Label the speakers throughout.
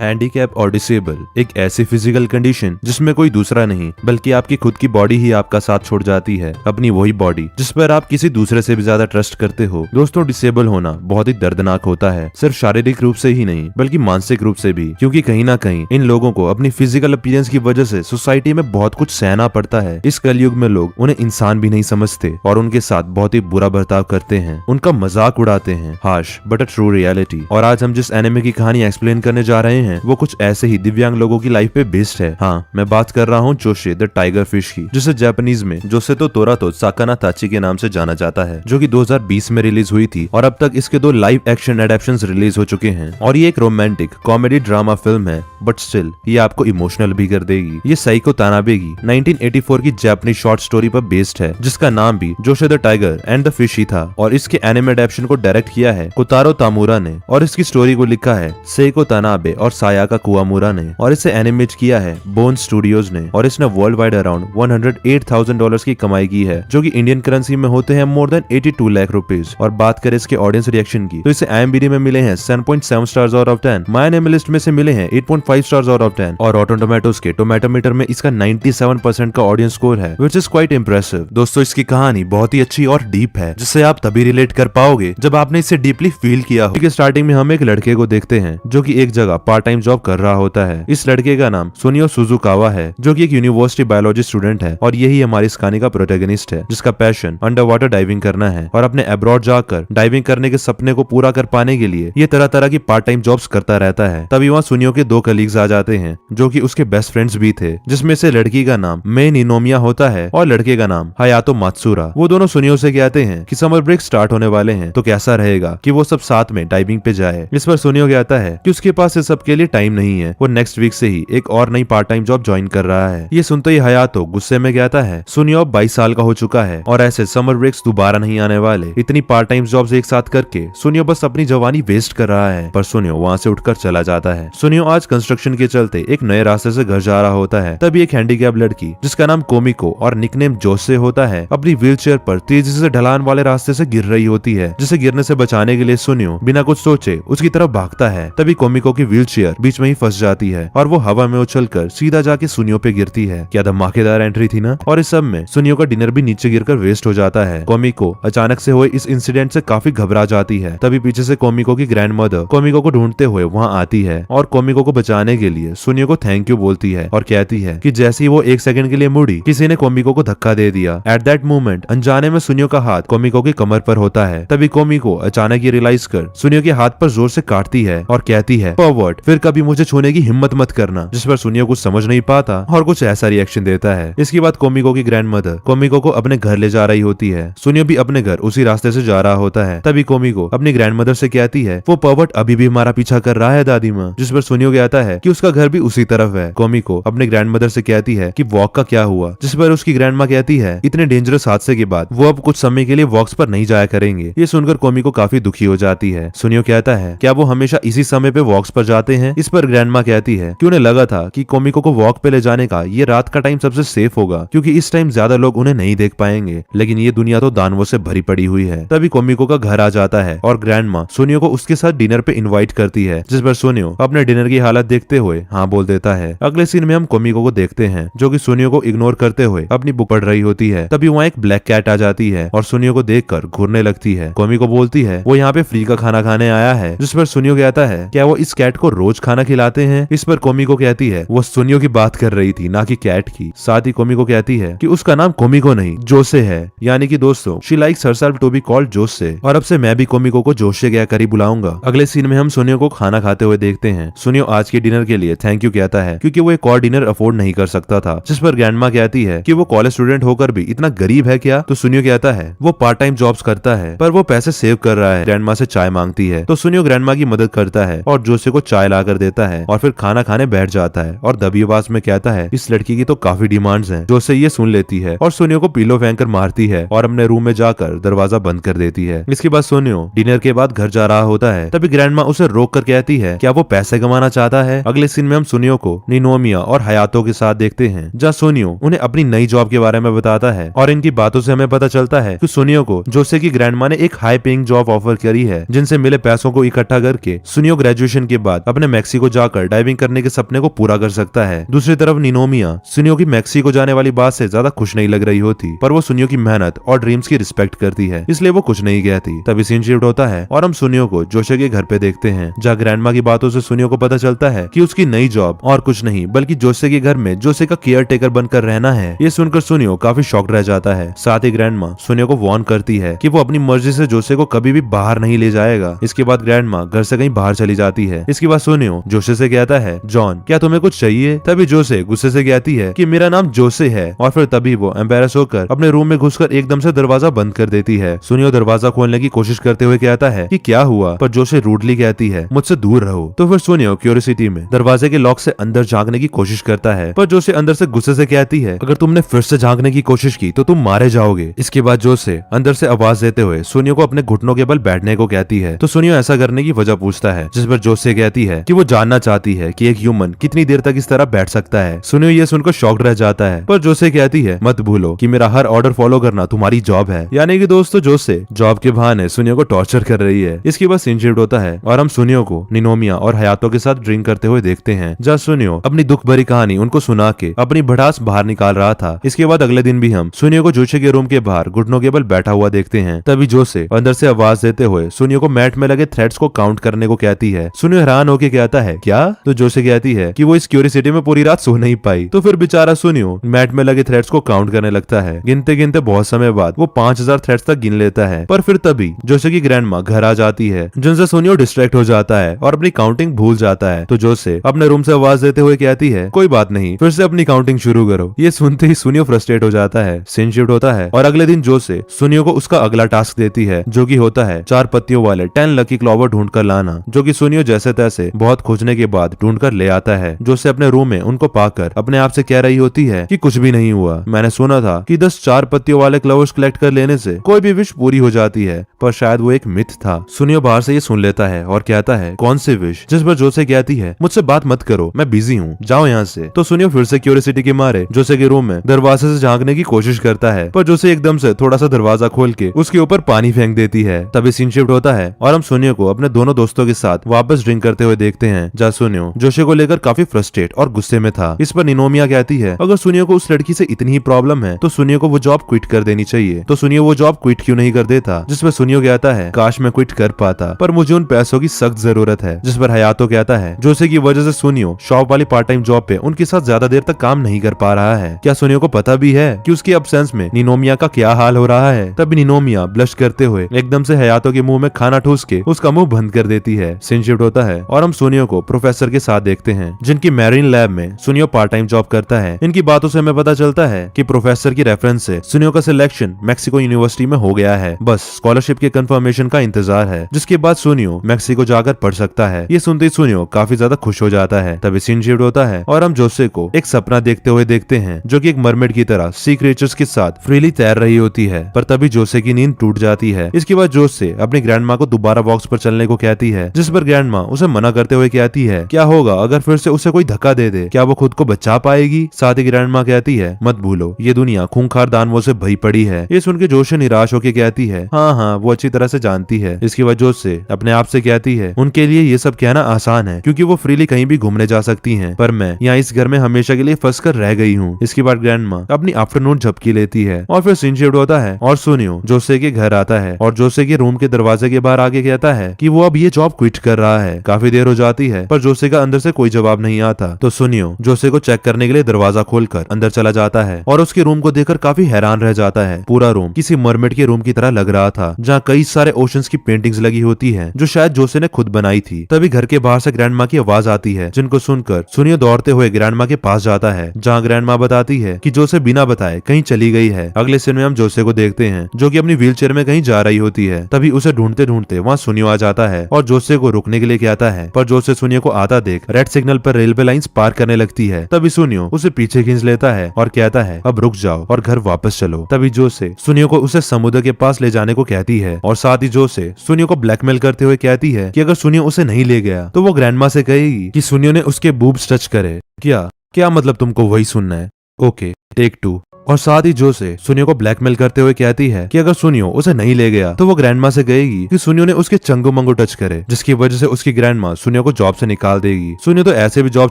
Speaker 1: Handicap और disable एक ऐसी फिजिकल कंडीशन जिसमें कोई दूसरा नहीं बल्कि आपकी खुद की बॉडी ही आपका साथ छोड़ जाती है, अपनी वही बॉडी जिस पर आप किसी दूसरे से भी ज्यादा ट्रस्ट करते हो। दोस्तों, डिसेबल होना बहुत ही दर्दनाक होता है, सिर्फ शारीरिक रूप से ही नहीं बल्कि मानसिक रूप से भी, क्योंकि कहीं ना कहीं इन लोगों को अपनी फिजिकल अपीयरेंस की वजह से सोसाइटी में बहुत कुछ सहना पड़ता है। इस कलयुग में लोग उन्हें इंसान भी नहीं समझते और उनके साथ बहुत ही बुरा बर्ताव करते हैं, उनका मजाक उड़ाते हैं। Harsh but a true reality. और आज हम जिस एनिमे की कहानी एक्सप्लेन करने जा रहे हैं वो कुछ ऐसे ही दिव्यांग लोगों की लाइफ पे बेस्ड है। हाँ, मैं बात कर रहा हूँ जोसे द टाइगर फिश की, जिसे जापानीज में जोसे तो तोरा तो साकाना ताची के नाम से जाना जाता है, जो कि 2020 में रिलीज हुई थी और अब तक इसके 2 लाइव एक्शन एडेप्शंस रिलीज हो चुके हैं। और ये एक रोमांटिक कॉमेडी ड्रामा फिल्म है, बट स्टिल ये आपको इमोशनल भी कर देगी। ये साइको तानाबे की 1984 की जापानीज शॉर्ट स्टोरी पर बेस्ड है, जिसका नाम भी Josee the tiger and the fish ही था। और इसके एनिमे एडेप्शन को डायरेक्ट किया है कोतारो तामुरा ने और इसकी स्टोरी को लिखा है सेइको तानाबे और सायाका कुआमुरा ने और इसे एनिमेट किया है बोन स्टूडियोज ने। और इसने वर्ल्ड वाइड अराउंड $108,000 की कमाई की है, जो कि इंडियन करेंसी में होते हैं मोर देन 82 लाख रुपीज। और बात करें इसके ऑडियंस रिएक्शन की तो इसे IMDb में मिले हैं 7.7 stars out of 10, my anime list में से मिले हैं 8.5 स्टार्स आउट ऑफ 10 और रॉटन टोमेटोज के टोमेटोमीटर में इसका 97% का ऑडियंस स्कोर है, व्हिच इज क्वाइट इंप्रेसिव। दोस्तों, इसकी कहानी बहुत ही अच्छी और डीप है, जिससे आप तभी रिलेट कर पाओगे जब आपने इसे डीपली फील किया हो। स्टार्टिंग में हम एक लड़के को देखते हैं जो कि एक जगह पार्ट टाइम जॉब कर रहा होता है। इस लड़के का नाम सुनियो सुजुकावा है, जो कि एक यूनिवर्सिटी बायोलॉजी स्टूडेंट है और यही हमारी इस कहानी का प्रोटैगनिस्ट है, जिसका पैशन अंडर वाटर डाइविंग करना है और अपने अब्रॉड जाकर डाइविंग करने के सपने को पूरा कर पाने के लिए ये तरह तरह की पार्ट टाइम जॉब्स करता रहता है। तभी वहाँ सुनियो के 2 कलीग्स आ जाते हैं जो कि उसके बेस्ट फ्रेंड्स भी थे, जिसमें से लड़की का नाम मे निनोमिया होता है और लड़के का नाम हयातो मात्सुरा। वो दोनों सुनियो से कहते हैं कि समर ब्रेक स्टार्ट होने वाले हैं, तो कैसा रहेगा कि वो सब साथ में डाइविंग पे जाए। इस पर सुनियो कहता है कि उसके पास इस सब के लिए टाइम नहीं है, वो नेक्स्ट वीक से ही एक और नई पार्ट टाइम जॉब ज्वाइन कर रहा है। ये सुनते ही हयातो गुस्से में कहता है सुनियो अब 22 साल का हो चुका है और ऐसे समर ब्रेक्स दोबारा नहीं आने वाले। इतनी पार्ट टाइम जॉब्स एक साथ करके सुनियो बस अपनी जवानी वेस्ट कर रहा है। पर सुनियो वहाँ से उठकर चला जाता है। सुनियो आज कंस्ट्रक्शन के चलते एक नए रास्ते से घर जा रहा होता है। तभी एक हैंडीकैप लड़की जिसका नाम कोमिको और निकनेम जोसे होता है अपनी व्हीलचेयर पर तेजी से ढलान वाले रास्ते से गिर रही होती है, जिसे गिरने से बचाने के लिए सुनियो बिना कुछ सोचे उसकी तरफ भागता है। तभी कोमिको की व्हीलचेयर बीच में ही फंस जाती है और वो हवा में उछलकर सीधा जाके सुनियो पे गिरती है। क्या धमाकेदार एंट्री थी ना। और इस सब में सुनियो का डिनर भी नीचे गिरकर वेस्ट हो जाता है। कोमिको अचानक से हुए इस इंसिडेंट से काफी घबरा जाती है। तभी पीछे से कोमिको की ग्रैंडमदर कोमिको को ढूंढते हुए वहाँ आती है और कोमिको को बचाने के लिए सुनियो को थैंक यू बोलती है और कहती है कि जैसे ही वो 1 सेकंड के लिए मुड़ी, किसी ने कोमिको को धक्का दे दिया। एट दैट मोमेंट अनजाने में सुनियो का हाथ कोमिको की कमर पर होता है। तभी कोमिको अचानक ये रियलाइज कर सुनियो के हाथ पर जोर से काटती है और कहती है फॉरवर्ड, फिर कभी मुझे छूने की हिम्मत मत करना। जिस पर सुनियो कुछ समझ नहीं पाता और कुछ ऐसा रिएक्शन देता है। इसके बाद कोमिको की ग्रैंडमदर कोमिको को अपने घर ले जा रही होती है। सुनियो भी अपने घर उसी रास्ते से जा रहा होता है। तभी कोमिको अपनी ग्रैंडमदर से कहती है वो पर्वट अभी भी हमारा पीछा कर रहा है दादी माँ। जिस पर सुनियो कहता है कि उसका घर भी उसी तरफ है। कोमिको अपनी ग्रैंडमदर से कहती है कि वॉक का क्या हुआ, जिस पर उसकी ग्रैंडमा कहती है इतने डेंजरस हादसे के बाद वो अब कुछ समय के लिए वॉक्स पर नहीं जाया करेंगे। ये सुनकर कोमिको काफी दुखी हो जाती है। सुनियो कहता है क्या वो हमेशा इसी समय पे वॉक्स पर जाते हैं। इस पर ग्रैंडमा कहती है कि उन्हें लगा था कि कोमिको को वॉक पे ले जाने का ये रात का टाइम सबसे सेफ होगा, क्योंकि इस टाइम ज्यादा लोग उन्हें नहीं देख पाएंगे, लेकिन ये दुनिया तो दानवों से भरी पड़ी हुई है। तभी कोमिको का घर आ जाता है और ग्रैंडमा सुनियो को उसके साथ डिनर पे इनवाइट करती है, जिस पर सुनियो अपने डिनर की हालत देखते हुए हाँ बोल देता है। अगले सीन में हम कोमिको को देखते हैं जो कि सुनियो को इग्नोर करते हुए अपनी बुक पढ़ रही होती है। तभी वहाँ एक ब्लैक कैट आ जाती है और सुनियो को देखकर घूरने लगती है। कोमिको बोलती है वो यहाँ पे फ्री का खाना खाने आया है, जिस पर सुनियो कहता है क्या वो इस कैट को रोज खाना खिलाते हैं। इस पर कोमिको कहती है वो सुनियो की बात कर रही थी, ना कि कैट की। साथ ही कोमिको कहती है कि उसका नाम कोमिको नहीं जोसे है, यानी कि दोस्तों she likes herself to be called Josee. और अब से मैं भी कोमिको को जोसे क्या करी बुलाऊंगा। अगले सीन में हम सुनियो को खाना खाते हुए देखते हैं। सुनियो आज के डिनर के लिए थैंक यू कहता है, क्योंकि वो एक और डिनर अफोर्ड नहीं कर सकता था। जिस पर ग्रैंडमा कहती है कि वो कॉलेज स्टूडेंट होकर भी इतना गरीब है क्या। तो सुनियो कहता है वो पार्ट टाइम जॉब्स करता है पर वो पैसे सेव कर रहा है। ग्रैंडमा से चाय मांगती है तो सुनियो ग्रैंडमा की मदद करता है और जोसे को चाय ला कर देता है और फिर खाना खाने बैठ जाता है और दबी आवाज में कहता है इस लड़की की तो काफी डिमांड्स हैं। जोसे ये सुन लेती है और सुनियो को पिलो फेंक कर मारती है और अपने रूम में जाकर दरवाजा बंद कर देती है। इसके बाद सुनियो डिनर के बाद घर जा रहा होता है। तभी ग्रैंडमा उसे रोक कर कहती है क्या वो पैसे कमाना चाहता है। है। अगले सीन में हम सुनियो को निनोमिया और हयातो के साथ देखते हैं, जहाँ सुनियो उन्हें अपनी नई जॉब के बारे में बताता है और इनकी बातों से हमें पता चलता है कि सुनियो को जोसे की ग्रैंडमा ने एक हाई पेइंग जॉब ऑफर करी है, जिनसे मिले पैसों को इकट्ठा करके सुनियो ग्रेजुएशन के बाद अपने मैक्सिको जाकर डाइविंग करने के सपने को पूरा कर सकता है। दूसरी तरफ निनोमिया सुनियो की मैक्सिको जाने वाली बात से ज्यादा खुश नहीं लग रही होती, पर वो सुनियो की मेहनत और ड्रीम्स की रिस्पेक्ट करती है, इसलिए वो कुछ नहीं कहती। तभी सीन शिफ्ट होता है और हम सुनियो को जोसे के घर पे देखते हैं, जहाँ ग्रैंडमा की बातों से सुनियो को पता चलता है कि उसकी नई जॉब और कुछ नहीं बल्कि जोसे के घर में जोसे का केयर टेकर बनकर रहना है। ये सुनकर सुनियो काफी शॉक्ड रह जाता है। साथ ही ग्रैंडमा सुनियो को वार्न करती है कि वो अपनी मर्जी से जोसे को कभी भी बाहर नहीं ले जाएगा। इसके बाद ग्रैंडमा घर से कहीं बाहर चली जाती है। इसके बाद सुनियो जोसे से कहता है, जॉन क्या तुम्हें कुछ चाहिए? तभी जोसे गुस्से से कहती है कि मेरा नाम जोसे है, और फिर तभी वो एम्बैरस होकर अपने रूम में घुसकर एकदम से दरवाजा बंद कर देती है। सुनियो दरवाजा खोलने की कोशिश करते हुए कहता है कि क्या हुआ, पर जोसे रूडली कहती है मुझसे दूर रहो। तो फिर सुनियो क्यूरियोसिटी में दरवाजे के लॉक से अंदर झांकने की कोशिश करता है, पर जोसे अंदर से गुस्से से कहती है अगर तुमने फिर से झांकने की कोशिश की तो तुम मारे जाओगे। इसके बाद जोसे अंदर से आवाज देते हुए सुनियो को अपने घुटनों के बल बैठने को कहती है। तो सुनियो ऐसा करने की वजह पूछता है, जिस पर जोसे कहती है कि वो जानना चाहती है कि एक ह्यूमन कितनी देर तक इस तरह बैठ सकता है। सुनियो ये सुनकर शॉक्ड रह जाता है, पर जोसे कहती है मत भूलो कि मेरा हर ऑर्डर फॉलो करना तुम्हारी जॉब है। यानी कि दोस्तों जोसे जॉब के बहाने सुनियो को टॉर्चर कर रही है। इसके बाद सीन शिफ्ट होता है और हम सुनियो को निनोमिया और हयातो के साथ ड्रिंक करते हुए देखते हैं, जहाँ सुनियो अपनी दुख भरी कहानी उनको सुना के अपनी भड़ास बाहर निकाल रहा था। इसके बाद अगले दिन भी हम सुनियो को जोसे के रूम के बाहर घुटनों के बल बैठा हुआ देखते हैं। तभी जोसे अंदर से आवाज देते हुए सुनियो को मैट में लगे थ्रेड्स को काउंट करने को कहती है। सुनियो हैरान होकर कहता है क्या? तो जोसे कहती है कि वो इस क्यूरियोसिटी में पूरी रात सो नहीं पाई। तो फिर बेचारा सुनियो मैट में लगे थ्रेड्स को काउंट करने लगता है। गिनते गिनते बहुत समय बाद वो 5000 थ्रेड्स तक गिन लेता है। पर फिर तभी जोसे की ग्रैंडमा घर आ जाती है, जिनसे सुनियो डिस्ट्रैक्ट हो जाता है और अपनी काउंटिंग भूल जाता है। तो जोसे अपने रूम से आवाज देते हुए कहती है कोई बात नहीं, फिर से अपनी काउंटिंग शुरू करो। ये सुनते ही सुनियो फ्रस्ट्रेट हो जाता है। सीन शिफ्ट होता है और अगले दिन जोसे सुनियो को उसका अगला टास्क देती है, जो कि होता है 4 पत्तियों वाले 10 लकी क्लॉवर ढूंढ कर लाना, जो कि सुनियो जैसे तैसे बहुत खोजने के बाद ढूंढ कर ले आता है। जोसे अपने रूम में उनको पाकर अपने आप से कह रही होती है कि कुछ भी नहीं हुआ, मैंने सुना था कि 10 4 पत्तियों वाले क्लवर्स कलेक्ट कर लेने से कोई भी विश पूरी हो जाती है, पर शायद वो एक मिथ था। सुनियो बाहर से ये सुन लेता है और कहता है कौन सी विश? जिस पर जोसे कहती है मुझसे बात मत करो, मैं बिजी हूँ, जाओ यहाँ से। तो सुनियो फिर से क्यूरियोसिटी के मारे जोसे के रूम में दरवाजे से झांकने की कोशिश करता है, पर जोसे एकदम से थोड़ा सा दरवाजा खोल के उसके ऊपर पानी फेंक देती है। तभी सीन शिफ्ट होता है और हम सुनियो को अपने दोनों दोस्तों के साथ वापस ड्रिंक करते हुए देखते हैं, जहाँ सुनियो जोसे को लेकर काफी फ्रस्ट्रेट और गुस्से में था। इस पर निनोमिया कहती है अगर सुनियो को उस लड़की से इतनी ही प्रॉब्लम है तो सुनियो को वो जॉब क्विट कर देनी चाहिए। तो सुनियो वो जॉब क्विट क्यों नहीं कर देता? जिसमें सुनियो कहता है काश मैं क्विट कर पाता, पर मुझे उन पैसों की सख्त जरूरत है। जिस पर हयातो कहता है जोसे की वजह से सुनियो शॉप वाली पार्ट टाइम जॉब पे उनके साथ ज्यादा देर तक काम नहीं कर पा रहा है। क्या सुनियो को पता भी है कि उसकी अब्सेंस में निनोमिया का क्या हाल हो रहा है? तभी निनोमिया ब्लश करते हुए एकदम से हयातो के मुंह में खाना ठूस के उसका मुंह बंद कर देती है। सीन शिफ्ट होता है और हम सुनियो को प्रोफेसर के साथ देखते हैं, जिनकी मैरीन लैब में सुनियो पार्ट टाइम जॉब करता है। इनकी बातों से हमें पता चलता है कि प्रोफेसर की रेफरेंस से सुनियो का सिलेक्शन मैक्सिको यूनिवर्सिटी में हो गया है, बस स्कॉलरशिप के कंफर्मेशन का इंतजार है, जिसके बाद सुनियो मैक्सिको जाकर पढ़ सकता है। ये सुनते ही सुनियो काफी ज्यादा खुश हो जाता है। तभी सीन शिफ्ट होता है और हम जोसे को एक सपना देखते हुए देखते हैं, जो कि एक मरमेड की तरह सी क्रिएचर्स के साथ फ्रीली तैर रही होती है। पर तभी जोसे की नींद टूट जाती है। इसके बाद जोसे अपनी ग्रैंडमा को दोबारा वॉक्स पर चलने को कहती है, जिस पर ग्रैंडमा उसे मना करते हुए कहती है क्या होगा अगर फिर से उसे कोई धक्का दे दे, क्या वो खुद को बचा पाएगी? साथ ही ग्रैंडमा कहती है मत भूलो ये दुनिया खूंखार दानवों से भरी पड़ी है। ये सुन के जोसे निराश होकर कहती है हाँ वो अच्छी तरह से जानती है। इसके बाद जोसे अपने आप से कहती है उनके लिए ये सब कहना आसान है, क्योंकि वो फ्रीली कहीं भी घूमने जा सकती हैं, पर मैं यहाँ इस घर में हमेशा के लिए फंस कर रह गई हूँ। इसके बाद ग्रैंडमा अपनी आफ्टरनून झपकी लेती है और फिर सीन शिफ्ट होता है और सुनियो जोसे के घर आता है और जोसे के रूम के दरवाजे के बाहर आके कहता है कि वो अब ये जॉब क्विट कर रहा है। काफी देर हो जाती है पर जोसे का अंदर से कोई जवाब नहीं आता। तो सुनियो जोसे को चेक करने के लिए दरवाजा खोलकर अंदर चला जाता है और उसके रूम को देखकर काफी हैरान रह जाता है। पूरा रूम किसी मरमेड के रूम की तरह लग रहा था, जहाँ कई सारे ओशंस की पेंटिंग्स लगी होती है, जो शायद जोसे ने खुद बनाई थी। तभी घर के बाहर से ग्रैंडमा की आवाज आती है, जिनको सुनकर सुनियो दौड़ते हुए ग्रैंडमा के पास जाता है, जहाँ ग्रैंडमा बताती है कि जोसे बिना बताए कहीं चली गई है। अगले सीन में हम जोसे को देखते हैं, जो कि अपनी व्हीलचेयर में कहीं जा रही होती है। तभी उसे ढूंढते ढूंढते वहाँ सुनियो आ जाता है और जोसे को रुकने के लिए कहता है, पर जोसे सुनियो को आता देख रेड सिग्नल पर रेलवे लाइंस पार करने लगती है। तभी सुनियो उसे पीछे खींच लेता है और कहता है अब रुक जाओ और घर वापस चलो। तभी जोसे सुनियो को उसे समुद्र के पास ले जाने को कहती है और साथ ही जोसे सुनियो को ब्लैकमेल करते हुए कहती है कि अगर सुनियो उसे नहीं ले गया तो वो ग्रैंडमा से कहेगी कहेगी कि सुनियो ने उसके बूब्स टच करे। क्या क्या मतलब तुमको वही सुनना है? Okay, take 2। और साथ ही जो से सुनियो को ब्लैकमेल करते हुए कहती है कि अगर सुनियो उसे नहीं ले गया तो वो ग्रैंडमा से कहेगी कि सुनियो ने उसके चंगो मंगो टच करे, जिसकी वजह से उसकी ग्रैंडमा सुनियो को जॉब से निकाल देगी। सुनियो तो ऐसे भी जॉब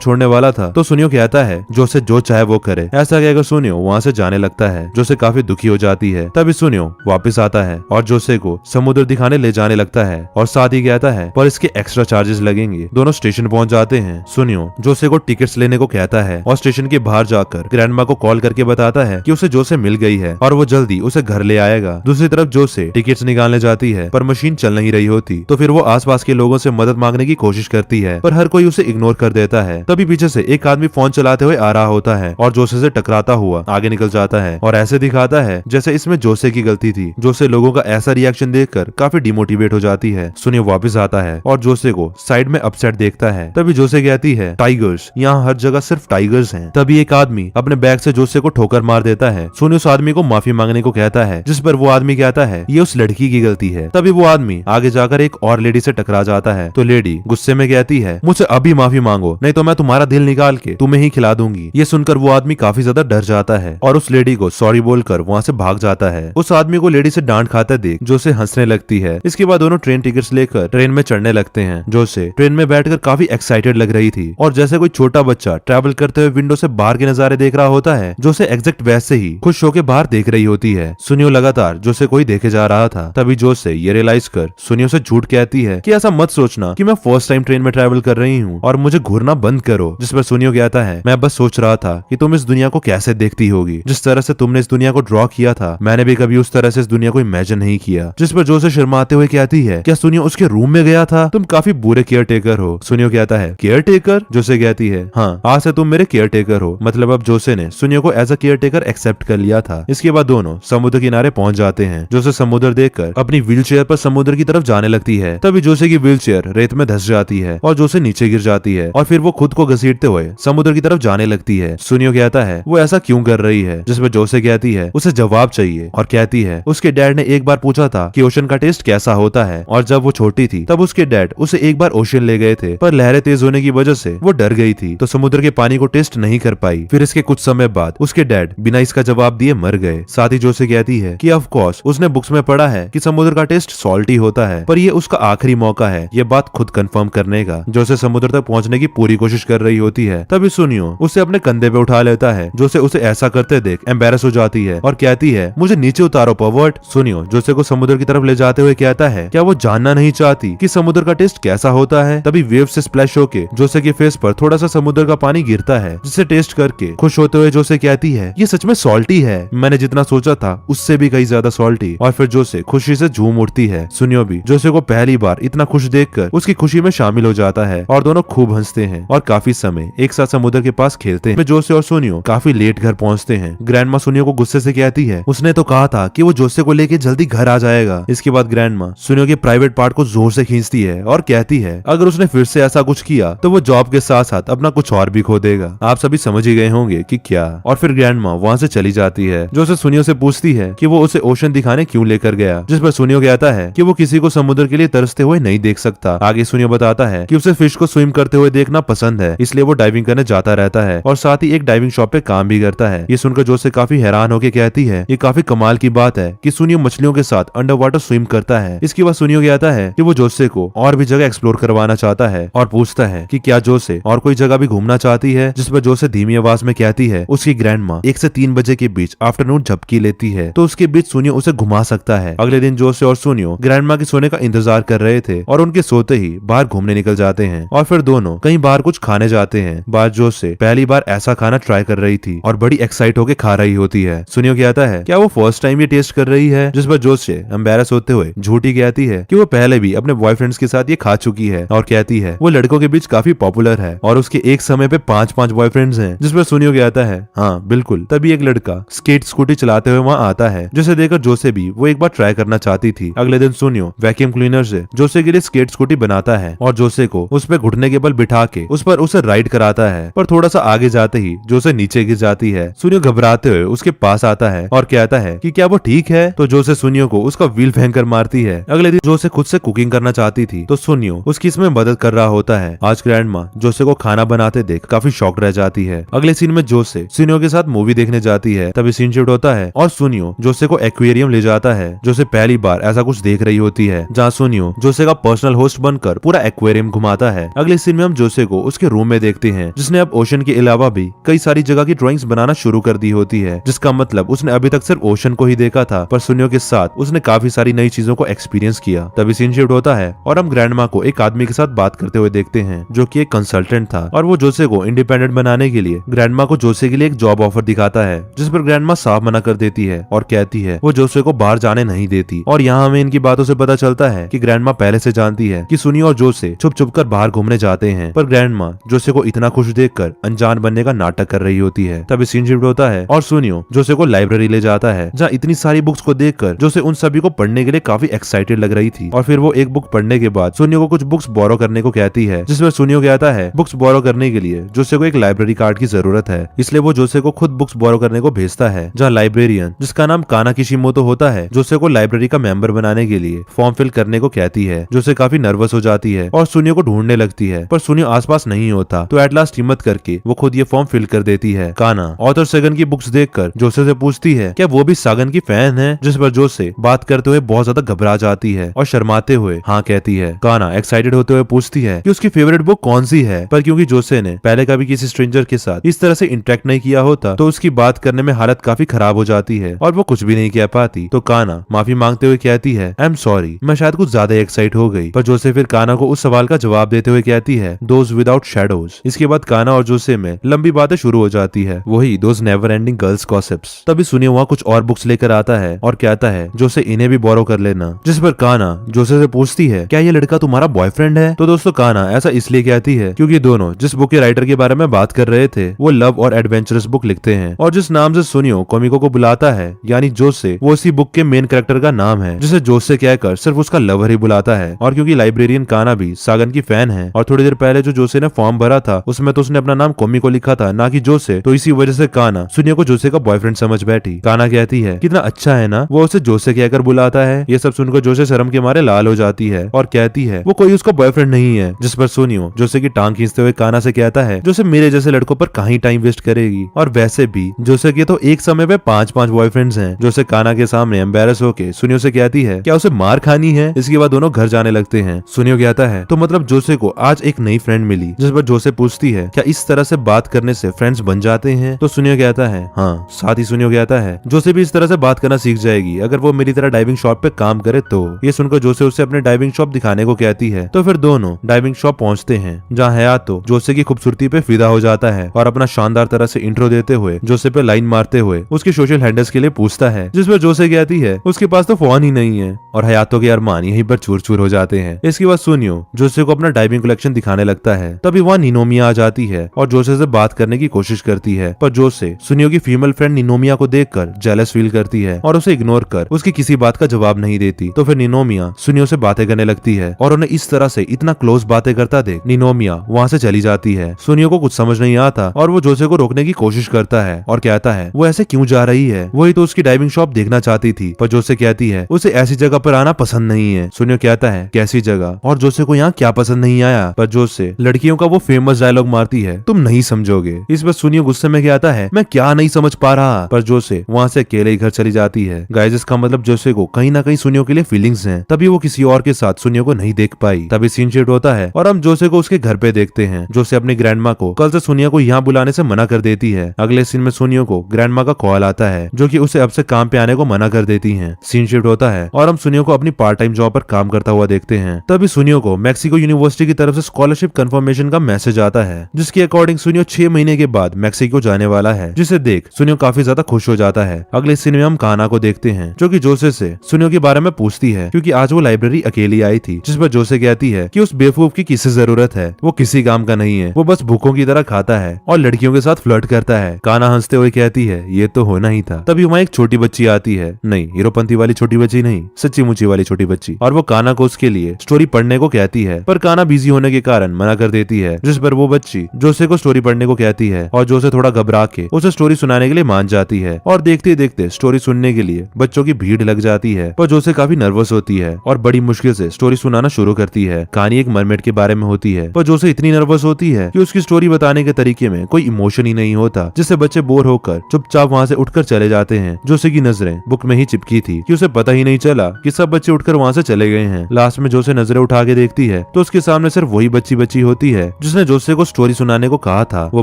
Speaker 1: छोड़ने वाला था, तो सुनियो कहता है जो से जो चाहे वो करे। ऐसा कहकर सुनियो वहाँ से जाने लगता है। जो से काफी दुखी हो जाती है। तभी सुनियो वापस आता है और जोसे को समुद्र दिखाने ले जाने लगता है और साथ ही कहता है पर इसके एक्स्ट्रा चार्जेस लगेंगे। दोनों स्टेशन पहुंच जाते हैं। सुनियो जोसे को टिकट्स लेने को कहता है और स्टेशन के बाहर जाकर ग्रैंडमा को कॉल करके बताता है कि उसे जोसे मिल गई है और वो जल्दी उसे घर ले आएगा। दूसरी तरफ जोसे टिकट्स निकालने जाती है पर मशीन चल नहीं रही होती, तो फिर वो आसपास के लोगों से मदद मांगने की कोशिश करती है पर हर कोई उसे इग्नोर कर देता है। तभी पीछे से एक आदमी फोन चलाते हुए आ रहा होता है और जोसे से टकराता हुआ आगे निकल जाता है और ऐसे दिखाता है जैसे इसमें जोसे की गलती थी। जोसे लोगों का ऐसा रिएक्शन देखकर काफी डिमोटिवेट हो जाती है। सुनियो वापस आता है और जोसे को साइड में अपसेट देखता है। तभी जोसे कहती है टाइगर्स, यहाँ हर जगह सिर्फ टाइगर्स हैं। तभी एक आदमी अपने बैग से जोसे को ठोकर मार देता है। सुनियो उस आदमी को माफी मांगने को कहता है, जिस पर वो आदमी कहता है ये उस लड़की की गलती है। तभी वो आदमी आगे जाकर एक और लेडी से टकरा जाता है, तो लेडी गुस्से में कहती है मुझसे अभी माफी मांगो नहीं तो मैं तुम्हारा दिल निकाल के तुम्हें ही खिला दूंगी। ये सुनकर वो आदमी काफी ज्यादा डर जाता है और उस लेडी को सॉरी बोलकर वहाँ से भाग जाता है। उस आदमी को लेडी से डांट खाता देख जोसे हंसने लगती है। इसके बाद दोनों ट्रेन टिकट्स लेकर ट्रेन में चढ़ने लगते हैं। जोसे ट्रेन में बैठकर काफी एक्साइटेड लग रही थी और जैसे कोई छोटा बच्चा ट्रैवल करते हुए विंडो से बाहर के नजारे देख रहा होता है, जोसे एग्जैक्ट वैसे ही खुश होकर बाहर देख रही होती है। सुनियो लगातार जोसे कोई देखे जा रहा था। तभी जोसे ये रियलाइज कर सुनियो से झूठ कहती है कि ऐसा मत सोचना कि मैं फर्स्ट टाइम ट्रेन में ट्रैवल कर रही हूँ और मुझे घूरना बंद करो। जिस पर सुनियो कहता है मैं बस सोच रहा था कि तुम इस दुनिया को कैसे देखती होगी। जिस तरह से तुमने इस दुनिया को ड्रॉ किया था मैंने भी कभी उस तरह से इस दुनिया को इमेजिन नहीं किया। जिस पर जोसे शर्माते हुए कहती है क्या सुनियो उसके रूम में गया था? तुम काफी बुरे केयर टेकर हो। सुनियो कहता है केयर टेकर? जोसे कहती है हाँ, आज से तुम मेरे केयर टेकर हो। मतलब अब जोसे ने सुनियो को as a caretaker accept कर लिया था। इसके बाद दोनों समुद्र किनारे पहुंच जाते हैं। जोसे समुद्र देखकर अपनी व्हीलचेयर पर समुद्र की तरफ जाने लगती है। तभी जोसे की व्हीलचेयर रेत में धंस जाती है और जोसे नीचे गिर जाती है और फिर वो खुद को घसीटते हुए समुद्र की तरफ जाने लगती है। सुनियो कहता है वो ऐसा क्यों कर रही है? जिसमें जोसे कहती है उसे जवाब चाहिए और कहती है उसके डैड ने एक बार पूछा था कि ओशन का टेस्ट कैसा होता है और जब वो छोटी थी तब उसके डैड उसे एक बार ओशन ले गए थे पर लहरें तेज होने की वजह से वो डर गई थी तो समुद्र के पानी को टेस्ट नहीं कर पाई। फिर इसके कुछ समय बाद उसके डैड बिना इसका जवाब दिए मर गए। साथ ही जोसे कहती है कि ऑफ कोर्स उसने बुक्स में पढ़ा है कि समुद्र का टेस्ट सॉल्टी होता है पर ये उसका आखिरी मौका है ये बात खुद कंफर्म करने का। जोसे समुद्र तक पहुंचने की पूरी कोशिश कर रही होती है। तभी सुनियो उसे अपने कंधे पे उठा लेता है। जोसे उसे ऐसा करते देख एम्बेरस हो जाती है और कहती है मुझे नीचे उतारो पर्वर्ट। सुनियो जोसे को समुद्र की तरफ ले जाते हुए कहता है क्या वो जानना नहीं चाहती कि समुद्र का टेस्ट कैसा होता है? तभी वेव से स्प्लैश होके जोसे के फेस पर थोड़ा सा समुद्र का पानी गिरता है जिसे टेस्ट करके खुश होते हुए जोसे कहती है ये सच में सॉल्टी है, मैंने जितना सोचा था उससे भी कहीं ज्यादा सॉल्टी। और फिर जोसे खुशी से झूम उठती है। सुनियो भी जोसे को पहली बार इतना खुश देखकर उसकी खुशी में शामिल हो जाता है और दोनों खूब हंसते हैं और काफी समय एक साथ समुद्र के पास खेलते हैं। जोसे और सुनियो काफी लेट घर पहुंचते हैं। ग्रैंडमा सुनियो को गुस्से से कहती है उसने तो कहा था कि वो जोसे को लेके जल्दी घर आ जाएगा। इसके बाद ग्रैंडमा सुनियो के प्राइवेट पार्ट को जोर से खींचती है और कहती है अगर उसने फिर से ऐसा कुछ किया तो वो जॉब के साथ साथ अपना कुछ और भी खो देगा। आप सभी समझ ही गए होंगे कि क्या। और फिर ग्रैंडमा वहाँ से चली जाती है। जोसे सुनियो से पूछती है कि वो उसे ओशन दिखाने क्यों लेकर गया, जिस पर सुनियो कहता है कि वो किसी को समुद्र के लिए तरसते हुए नहीं देख सकता। आगे सुनियो बताता है कि उसे फिश को स्विम करते हुए देखना पसंद है, इसलिए वो डाइविंग करने जाता रहता है और साथ ही एक डाइविंग शॉप पे काम भी करता है। ये सुनकर जोसे काफी हैरान होकर कहती है ये काफी कमाल की बात है कि सुनियो मछलियों के साथ अंडर वाटर स्विम करता है। इसके बाद सुनियो कहता है कि वो जोसे को और भी जगह एक्सप्लोर करवाना चाहता है और पूछता है कि क्या जोसे और कोई जगह भी घूमना चाहती है, जिस पर जोसे धीमी आवाज में कहती है उसकी ग्रैंडमा 1 से 3 बजे के बीच आफ्टरनून झपकी लेती है तो उसके बीच सुनियो उसे घुमा सकता है। अगले दिन जोसे और सुनियो ग्रैंडमा के सोने का इंतजार कर रहे थे और उनके सोते ही बाहर घूमने निकल जाते हैं और फिर दोनों कहीं बाहर कुछ खाने जाते हैं। बाहर जोसे पहली बार ऐसा खाना ट्राई कर रही थी और बड़ी एक्साइट होकर खा रही होती है। सुनियो कहता है क्या वो फर्स्ट टाइम ये टेस्ट कर रही है, जिस पर जोसे एम्बेरस होते हुए झूठी कहती है कि वो पहले भी अपने बॉयफ्रेंड्स के साथ ये खा चुकी है और कहती है वो लड़कों के बीच काफी पॉपुलर है और उसके एक समय पे 5-5 बॉयफ्रेंड्स हैं। जिस पर सुनियो कहता है हाँ बिल्कुल। तभी एक लड़का स्केट स्कूटी चलाते हुए वहाँ आता है, जिसे देखकर जोसे भी वो एक बार ट्राई करना चाहती थी। अगले दिन सुनियो वैक्यूम क्लीनर से जोसे के लिए स्केट स्कूटी बनाता है और जोसे को उस पे घुटने के बल बिठा के उस पर उसे राइड कराता है, पर थोड़ा सा आगे जाते ही जोसे नीचे गिर जाती है। सुनियो घबराते हुए उसके पास आता है और कहता है कि क्या वो ठीक है, तो जोसे सुनियो को उसका व्हील फेंक कर मारती है। अगले दिन जोसे खुद से कुकिंग करना चाहती थी, तो सुनियो उसकी इसमें मदद कर रहा होता है। आज ग्रैंडमा जोसे को खाना बनाते देख काफी शॉक्ड रह जाती है। अगले सीन में जोसे सुनियो के साथ मूवी देखने जाती है, तभी सीन शिफ्ट होता है और सुनियो जोसे को एक्वेरियम ले जाता है। जोसे पहली बार ऐसा कुछ देख रही होती है जहाँ सुनियो जोसे का पर्सनल होस्ट बनकर पूरा एक्वेरियम घुमाता है। अगले सीन में हम जोसे को उसके रूम में देखते हैं, जिसने अब ओशन के अलावा भी कई सारी जगह की ड्राइंग्स बनाना शुरू कर दी होती है, जिसका मतलब उसने अभी तक सिर्फ ओशन को ही देखा था, पर सुनियो के साथ उसने काफी सारी नई चीजों को एक्सपीरियंस किया। तभी सीन शिफ्ट होता है और हम ग्रैंडमा को एक आदमी के साथ बात करते हुए देखते हैं, जो कि एक कंसल्टेंट था, और वो जोसे को इंडिपेंडेंट बनाने के लिए ग्रैंडमा को जोसे के लिए एक जॉब ऑफर दिखाता है, जिस पर ग्रैंडमा साफ मना कर देती है और कहती है वो जोसे को बाहर जाने नहीं देती। और यहाँ हमें इनकी बातों से पता चलता है कि ग्रैंडमा पहले से जानती है कि सुनियो और जोसे छुप छुप कर बाहर घूमने जाते हैं, पर ग्रैंडमा जोसे को इतना खुश देखकर अनजान बनने का नाटक कर रही होती है। तभी सीन शिफ्ट होता है और सुनियो जोसे को लाइब्रेरी ले जाता है, जहाँ इतनी सारी बुक्स को देखकर जोसे उन सभी को पढ़ने के लिए काफी एक्साइटेड लग रही थी। और फिर वो एक बुक पढ़ने के बाद सुनियो को कुछ बुक्स बोरो करने को कहती है, जिसमें सुनियो कहता है बुक्स बोरो करने के लिए जोसे को एक लाइब्रेरी कार्ड की जरूरत है, इसलिए वो जोसे को खुद बुक्स बोरो करने को भेजता है। जहाँ लाइब्रेरियन, जिसका नाम काना किशिमोतो होता है, जोसे को लाइब्रेरी का मेंबर बनाने के लिए फॉर्म फिल करने को कहती है। जोसे काफी नर्वस हो जाती है और सुनियो को ढूंढने लगती है, पर सुनियो आसपास नहीं होता, तो एट लास्ट हिम्मत करके वो खुद ये फॉर्म फिल कर देती है। काना ऑथर सगन की बुक्स देखकर जोसे से पूछती है क्या वो भी सागन की फैन है, जिस पर जोसे बात करते हुए बहुत ज्यादा घबरा जाती है और शर्माते हुए हाँ कहती है। काना एक्साइटेड होते हुए पूछती है कि उसकी फेवरेट बुक कौन सी है, पर क्योंकि जोसे ने पहले कभी किसी स्ट्रेंजर के साथ इस तरह से इंटरेक्ट नहीं किया होता, तो उसकी बात करने में हालत काफी खराब हो जाती है और वो कुछ भी नहीं कह पाती। तो काना माफी मांगते हुए कहती है आई एम सॉरी, मैं शायद कुछ ज्यादा एक्साइट हो गई। पर जोसे फिर काना को उस सवाल का जवाब देते हुए कहती है दोज विदाउट शैडोज। इसके बाद काना और जोसे में लंबी बातें शुरू हो जाती है, वही those never ending girls gossips. तभी सुनियो वहाँ कुछ और बुक्स लेकर आता है और कहता है जोसे इन्हें भी बोरो कर लेना, जिस पर काना जोसे से पूछती है क्या ये लड़का तुम्हारा बॉयफ्रेंड है। तो दोस्तों काना ऐसा इसलिए कहती है क्योंकि दोनों जिस बुक के राइटर के बारे में बात कर रहे थे वो लव और एडवेंचरस बुक लिखते हैं, और जिस नाम से सुनियो कोमिको को बुलाता है यानी जोसे, वो इसी बुक के मेन कैरेक्टर का नाम है, जिसे जोसे कहकर सिर्फ उसका लवर ही बुलाता है। और क्योंकि लाइब्रेरियन काना भी सागन की फैन है और थोड़ी देर पहले जो जोसे ने फॉर्म भरा था उसमें तो उसने अपना नाम कोमिको लिखा था, ना कि जोसे, तो इसी वजह से काना सुनियो को जोसे का बॉयफ्रेंड समझ बैठी। काना कहती है कितना अच्छा है ना, वो उसे जोसे कहकर बुलाता है। ये सब सुनकर जोसे शर्म के मारे लाल हो जाती है और कहती है वो कोई उसका बॉयफ्रेंड नहीं है, जिस पर सुनियो जोसे की टांग खींचते हुए काना से कहता है जोसे मेरे जैसे लड़कों पर कहीं टाइम वेस्ट करेगी, और वैसे भी जोसे के तो एक समय पे 5-5 बॉयफ्रेंड्स हैं। जोसे काना के सामने एम्बेरस होके सुनियो से कहती है क्या उसे मार खानी है। इसके बाद दोनों घर जाने लगते हैं। सुनियो कहता है तो मतलब जोसे को आज एक नई फ्रेंड मिली, जिस पर जोसे पूछती है क्या इस तरह से बात करने से फ्रेंड्स बन जाते हैं। तो सुनियो कहता है हाँ। साथ ही सुनियो कहता है जोसे भी इस तरह से बात करना सीख जाएगी अगर वो मेरी तरह डाइविंग शॉप पे काम करे तो। ये सुनकर जोसे उसे अपने डाइविंग शॉप दिखाने को कहती है, तो फिर दोनों डाइविंग शॉप पहुंचते हैं, जहाँ हयातो जोसे की खूबसूरती पे फिदा हो जाता है और अपना शानदार तरह से इंट्रो देते हुए जोसे पे लाइन मारते हुए उसके सोशल हैंडल्स के लिए पूछता है, जिस पर जोसे कहती है उसके पास तो फोन ही नहीं है, और हयातो के अरमान यहीं पर चूर चूर हो जाते हैं। इसके बाद सुनियो जोसे को अपना डाइविंग कलेक्शन दिखाने लगता है। तभी वहाँ निनोमिया आ जाती है और जोसे से बात करने की कोशिश करती है, पर जोसे सुनियो की फीमेल फ्रेंड निनोमिया को देखकर जेलस फील करती है और उसे इग्नोर कर उसकी किसी बात का जवाब नहीं देती। तो फिर निनोमिया सुनियो से बातें करने लगती है और उन्हें इस तरह से इतना क्लोज बातें करता देख निनोमिया वहाँ से चली जाती है। सुनियो को कुछ समझ नहीं आता और वो जोसे को रोकने की कोशिश करता है और कहता है वो ऐसे क्यों जा रही है, वही तो उसकी डाइविंग शॉप देखना चाहती थी। पर जोसे कहती है उसे ऐसी जगह पर आना पसंद नहीं है। सुनियो कहता है कैसी जगह, और जोसे को यहाँ क्या पसंद नहीं आया। पर जोसे लड़कियों का वो फेमस डायलॉग मारती है तुम नहीं समझोगे। इस पर सुनियो गुस्से में कहता है मैं क्या नहीं समझ पा रहा, पर जोसे वहाँ से अकेले ही घर चली जाती है। गाइस इसका मतलब जोसे को कहीं ना कहीं सुनियो के लिए फीलिंग्स हैं, तभी वो किसी और के साथ सुनियो को नहीं देख पाई। तभी सीन शिफ्ट होता है और हम जोसे को उसके घर पे देखते हैं। जोसे अपनी ग्रैंडमा को कल से सुनियो को यहाँ बुलाने से मना कर देती है। अगले सीन में सुनियो को ग्रैंडमा का कॉल आता है जो कि उसे अब से काम पे आने को मना कर देती है। सीन शिफ्ट होता है और हम सुनियो को अपनी पार्ट टाइम जॉब पर काम करता हुआ देखते हैं। तभी सुनियो को मैक्सिको यूनिवर्सिटी की तरफ से स्कॉलरशिप कंफर्मेशन का मैसेज आता है, जिसके अकॉर्डिंग सुनियो 6 महीने के बाद मैक्सिको जाने वाला है, जिसे देख सुनियो काफी ज्यादा खुश हो जाता है। अगले सीन में हम काना को देखते हैं जो कि जोसे से सुनियो के बारे में पूछती है, क्योंकि आज वो लाइब्रेरी अकेली आई थी, जिस पर जोसे कहती है कि उस बेवकूफ की किसे जरूरत है, वो किसी काम का नहीं है, वो बस भूखों की तरह खाता है और लड़कियों के साथ फ्लर्ट करता है। काना हंसते हुए हुए कहती है ये तो होना ही था। तभी वहाँ एक छोटी बच्ची आती है, नहीं हीरोपंती वाली छोटी बच्ची नहीं, सच्ची मुच्ची वाली छोटी बच्ची, और वो काना को उसके लिए स्टोरी पढ़ने को कहती है, पर काना बिजी होने के कारण मना कर देती है। जिस पर वो बच्ची जोसे को स्टोरी पढ़ने को कहती है और जोसे थोड़ा घबरा के उसे स्टोरी सुनाने के लिए मान जाती है। और देखते देखते स्टोरी सुनने के लिए बच्चों की भीड़ लग जाती है, पर जोसे काफी नर्वस होती है और बड़ी मुश्किल से स्टोरी सुनाना शुरू करती है। कहानी एक मरमेड के बारे में होती है, पर जोसे इतनी नर्वस होती है कि उसकी स्टोरी बताने के तरीके में कोई इमोशन ही नहीं होता, जिससे बच्चे बोर होकर चुपचाप वहाँ से उठकर चले जाते हैं। जोसे की नजरें बुक में ही चिपकी थी कि उसे पता ही नहीं चला कि सब बच्चे उठकर वहाँ से चले गए हैं। लास्ट में जोसे नजरें उठा के देखती है तो उसके सामने सिर्फ वही बच्ची बची होती है जिसने जोसे को स्टोरी सुनाने को कहा था। वो